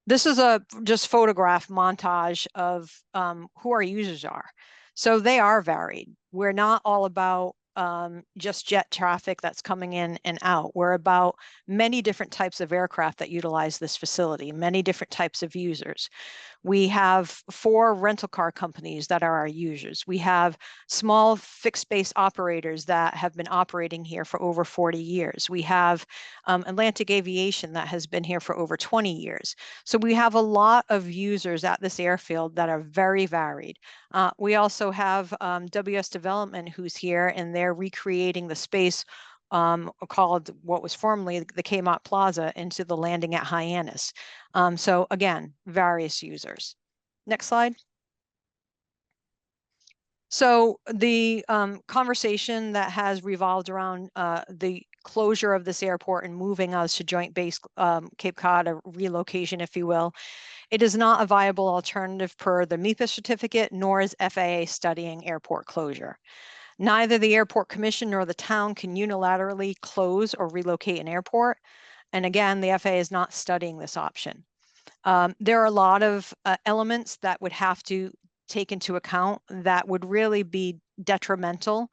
This is a just photograph montage of who our users are. So they are varied. We're not all about just jet traffic that's coming in and out. We're about many different types of aircraft that utilize this facility, many different types of users. We have 4 rental car companies that are our users. We have small fixed base operators that have been operating here for over 40 years. We have Atlantic Aviation that has been here for over 20 years. So we have a lot of users at this airfield that are very varied. We also have WS Development who's here, and they're recreating the space called what was formerly the Kmart Plaza into the landing at Hyannis. So again, various users. Next slide. So the conversation that has revolved around the closure of this airport and moving us to Joint Base Cape Cod, a relocation, if you will, it is not a viable alternative per the MEPA certificate, nor is FAA studying airport closure. Neither the Airport Commission nor the town can unilaterally close or relocate an airport. And again, the FAA is not studying this option. There are a lot of elements that would have to take into account that would really be detrimental,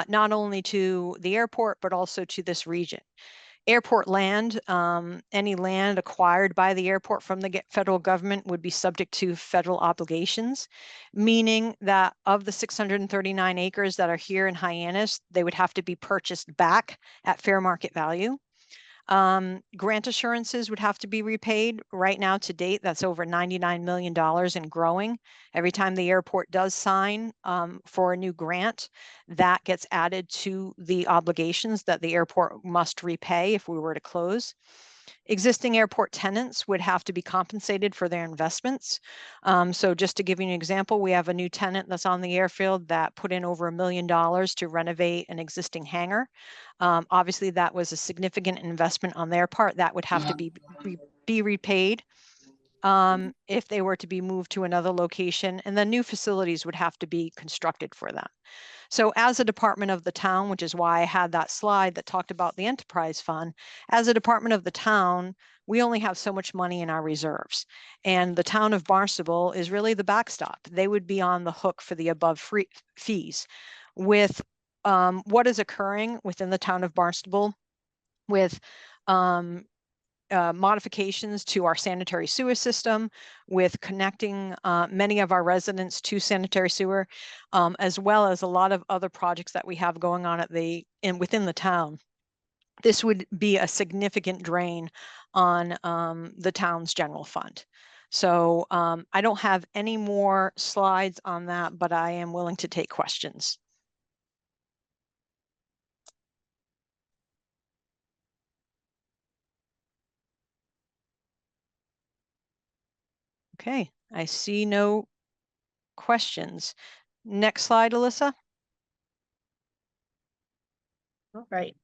not only to the airport, but also to this region. Airport land, any land acquired by the airport from the federal government would be subject to federal obligations, meaning that of the 639 acres that are here in Hyannis, they would have to be purchased back at fair market value. Grant assurances would have to be repaid. Right now to date, that's over $99 million and growing. Every time the airport does sign for a new grant, that gets added to the obligations that the airport must repay if we were to close. Existing airport tenants would have to be compensated for their investments. So just to give you an example, we have a new tenant that's on the airfield that put in over $1 million to renovate an existing hangar. Obviously, that was a significant investment on their part that would have to be repaid if they were to be moved to another location, and then new facilities would have to be constructed for them. So as a department of the town, which is why I had that slide that talked about the enterprise fund, as a department of the town, we only have so much money in our reserves. And the town of Barnstable is really the backstop. They would be on the hook for the above fees. With what is occurring within the town of Barnstable with modifications to our sanitary sewer system with connecting many of our residents to sanitary sewer, as well as a lot of other projects that we have going on within the town. This would be a significant drain on the town's general fund. So I don't have any more slides on that, but I am willing to take questions. Okay, I see no questions. Next slide, Alyssa. All right.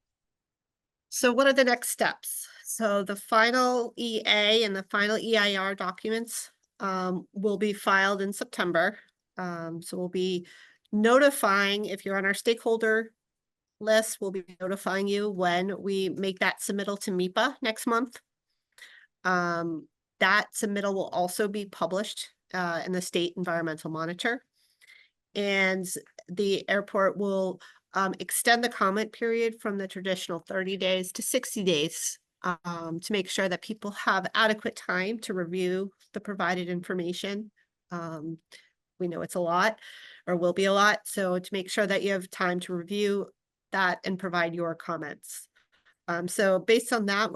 So what are the next steps? So the final EA and the final EIR documents will be filed in September. So we'll be notifying, if you're on our stakeholder list, we'll be notifying you when we make that submittal to MIPA next month. That submittal will also be published in the State Environmental Monitor. And the airport will extend the comment period from the traditional 30 days to 60 days to make sure that people have adequate time to review the provided information. We know it's a lot, or will be a lot, so to make sure that you have time to review that and provide your comments. So based on that,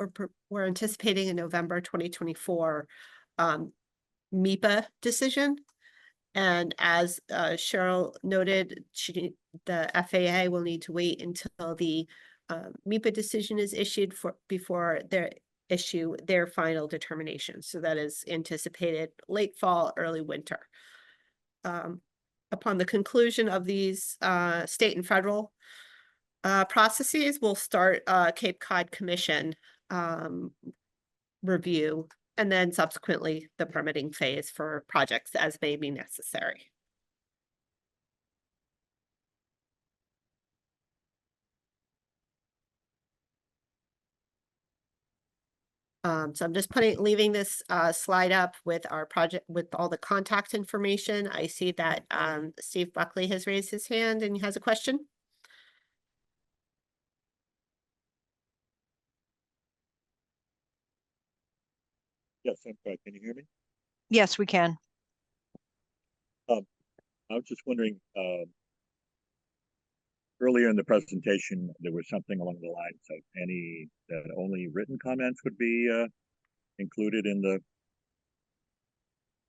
we're anticipating a November 2024 MIPA decision. And as Cheryl noted, the FAA will need to wait until the MIPA decision is issued before they issue their final determination. So that is anticipated late fall, early winter. Upon the conclusion of these state and federal processes, we'll start Cape Cod Commission review, and then subsequently the permitting phase for projects as may be necessary. So I'm just leaving this slide up with our project, with all the contact information. I see that Steve Buckley has raised his hand and he has a question. Yes, I'm correct. Can you hear me? Yes, we can. I was just wondering, earlier in the presentation, there was something along the lines of that only written comments would be included in the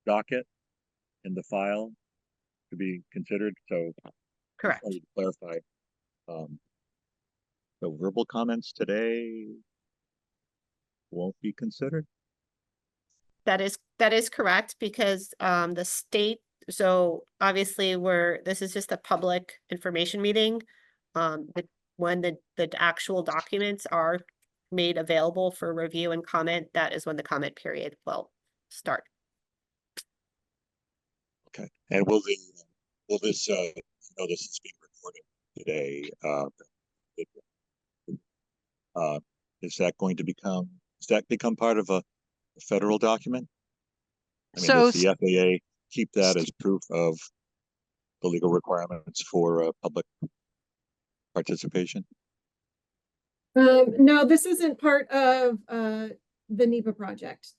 docket, in the file to be considered. So Correct. just wanted to clarify, the verbal comments today won't be considered? That is correct, because the state, so obviously this is just a public information meeting. When the actual documents are made available for review and comment, that is when the comment period will start. Okay. And will this this is being recorded today, is that become part of a federal document? I mean, So does the FAA keep that as proof of the legal requirements for public participation? No, this isn't part of the NEPA project.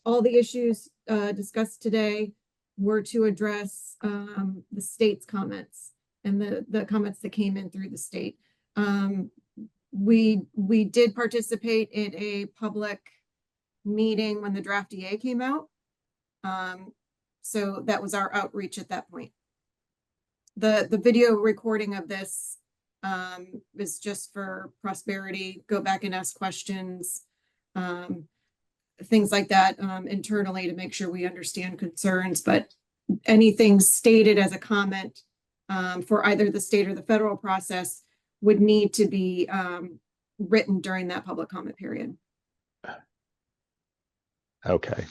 All the issues discussed today were to address the state's comments and the comments that came in through the state. We did participate in a public meeting when the draft EA came out. So that was our outreach at that point. The video recording of this is just for prosperity. Go back and ask questions, things like that internally to make sure we understand concerns. But anything stated as a comment for either the state or the federal process would need to be written during that public comment period. Okay.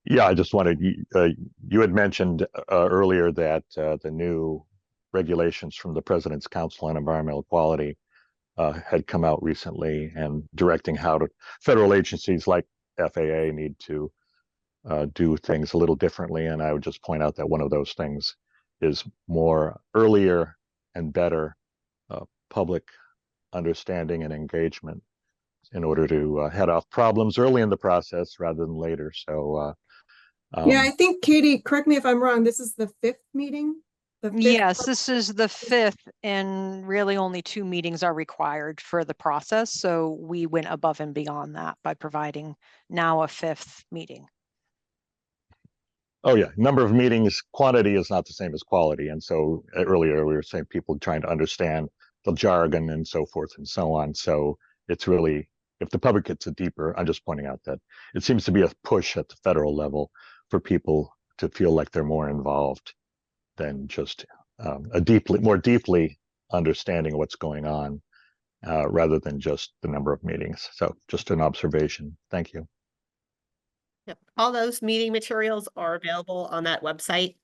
Yeah, I just wanted, you had mentioned earlier that the new regulations from the President's Council on Environmental Quality had come out recently, and directing how federal agencies like FAA need to do things a little differently. And I would just point out that one of those things is more earlier and better public understanding and engagement. in order to head off problems early in the process rather than later. So, Yeah, I think Katie, correct me if I'm wrong, this is the fifth meeting? The fifth Yes, this is the fifth, and really only 2 meetings are required for the process. So we went above and beyond that by providing now a 5th meeting. oh yeah, number of meetings, quantity is not the same as quality. And so earlier we were saying people trying to understand the jargon and so forth and so on. So it's really, if the public gets a deeper, I'm just pointing out that it seems to be a push at the federal level for people to feel like they're more involved than just more deeply understanding what's going on, rather than just the number of meetings. So just an observation. Thank you. Yep. All those meeting materials are available on that website.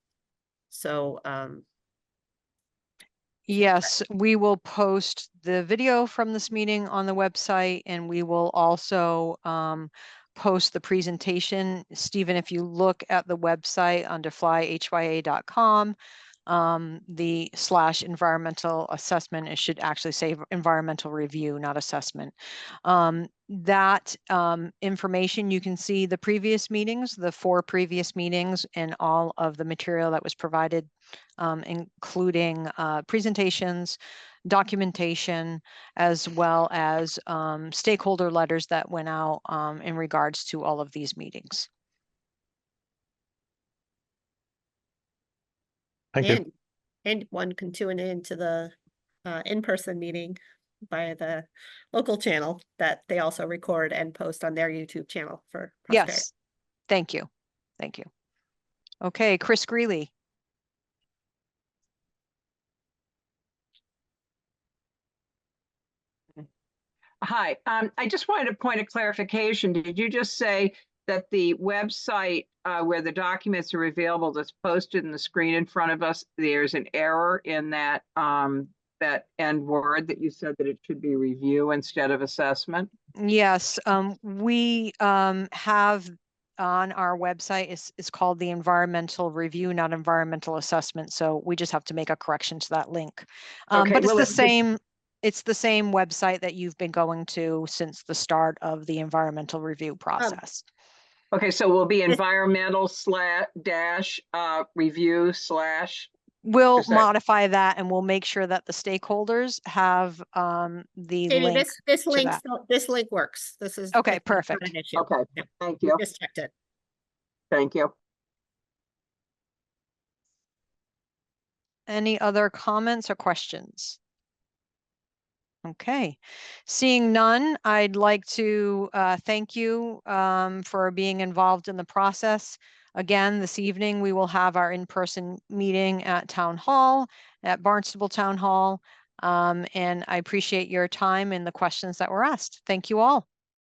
So, Yes, we will post the video from this meeting on the website, and we will also post the presentation. Stephen, if you look at the website under flyhya.com, the / environmental assessment, it should actually say environmental review, not assessment. That information, you can see the previous meetings, the 4 previous meetings, and all of the material that was provided, including presentations, documentation, as well as stakeholder letters that went out in regards to all of these meetings. Thank you. and one can tune into the in-person meeting via the local channel that they also record and post on their YouTube channel for prosperity. Yes, thank you. Thank you. Okay, Chris Greeley. Hi, I just wanted a point of clarification. Did you just say that the website where the documents are available that's posted in the screen in front of us, there's an error in that that end word that you said that it should be review instead of assessment? Yes, we have on our website, it's called the environmental review, not environmental assessment. So we just have to make a correction to that link. Okay, But it's well, the same. It's the same website that you've been going to since the start of the environmental review process. Okay, so we'll be environmental / review / We'll is that- modify that, and we'll make sure that the stakeholders have the Katie, link. this to link, that. this link works. This is Okay, this is not perfect. an issue. Okay, Yep, thank we you. just checked it. Thank you. Any other comments or questions? Okay, seeing none, I'd like to thank you for being involved in the process. Again, this evening, we will have our in-person meeting at Town Hall, at Barnstable Town Hall. And I appreciate your time and the questions that were asked. Thank you all.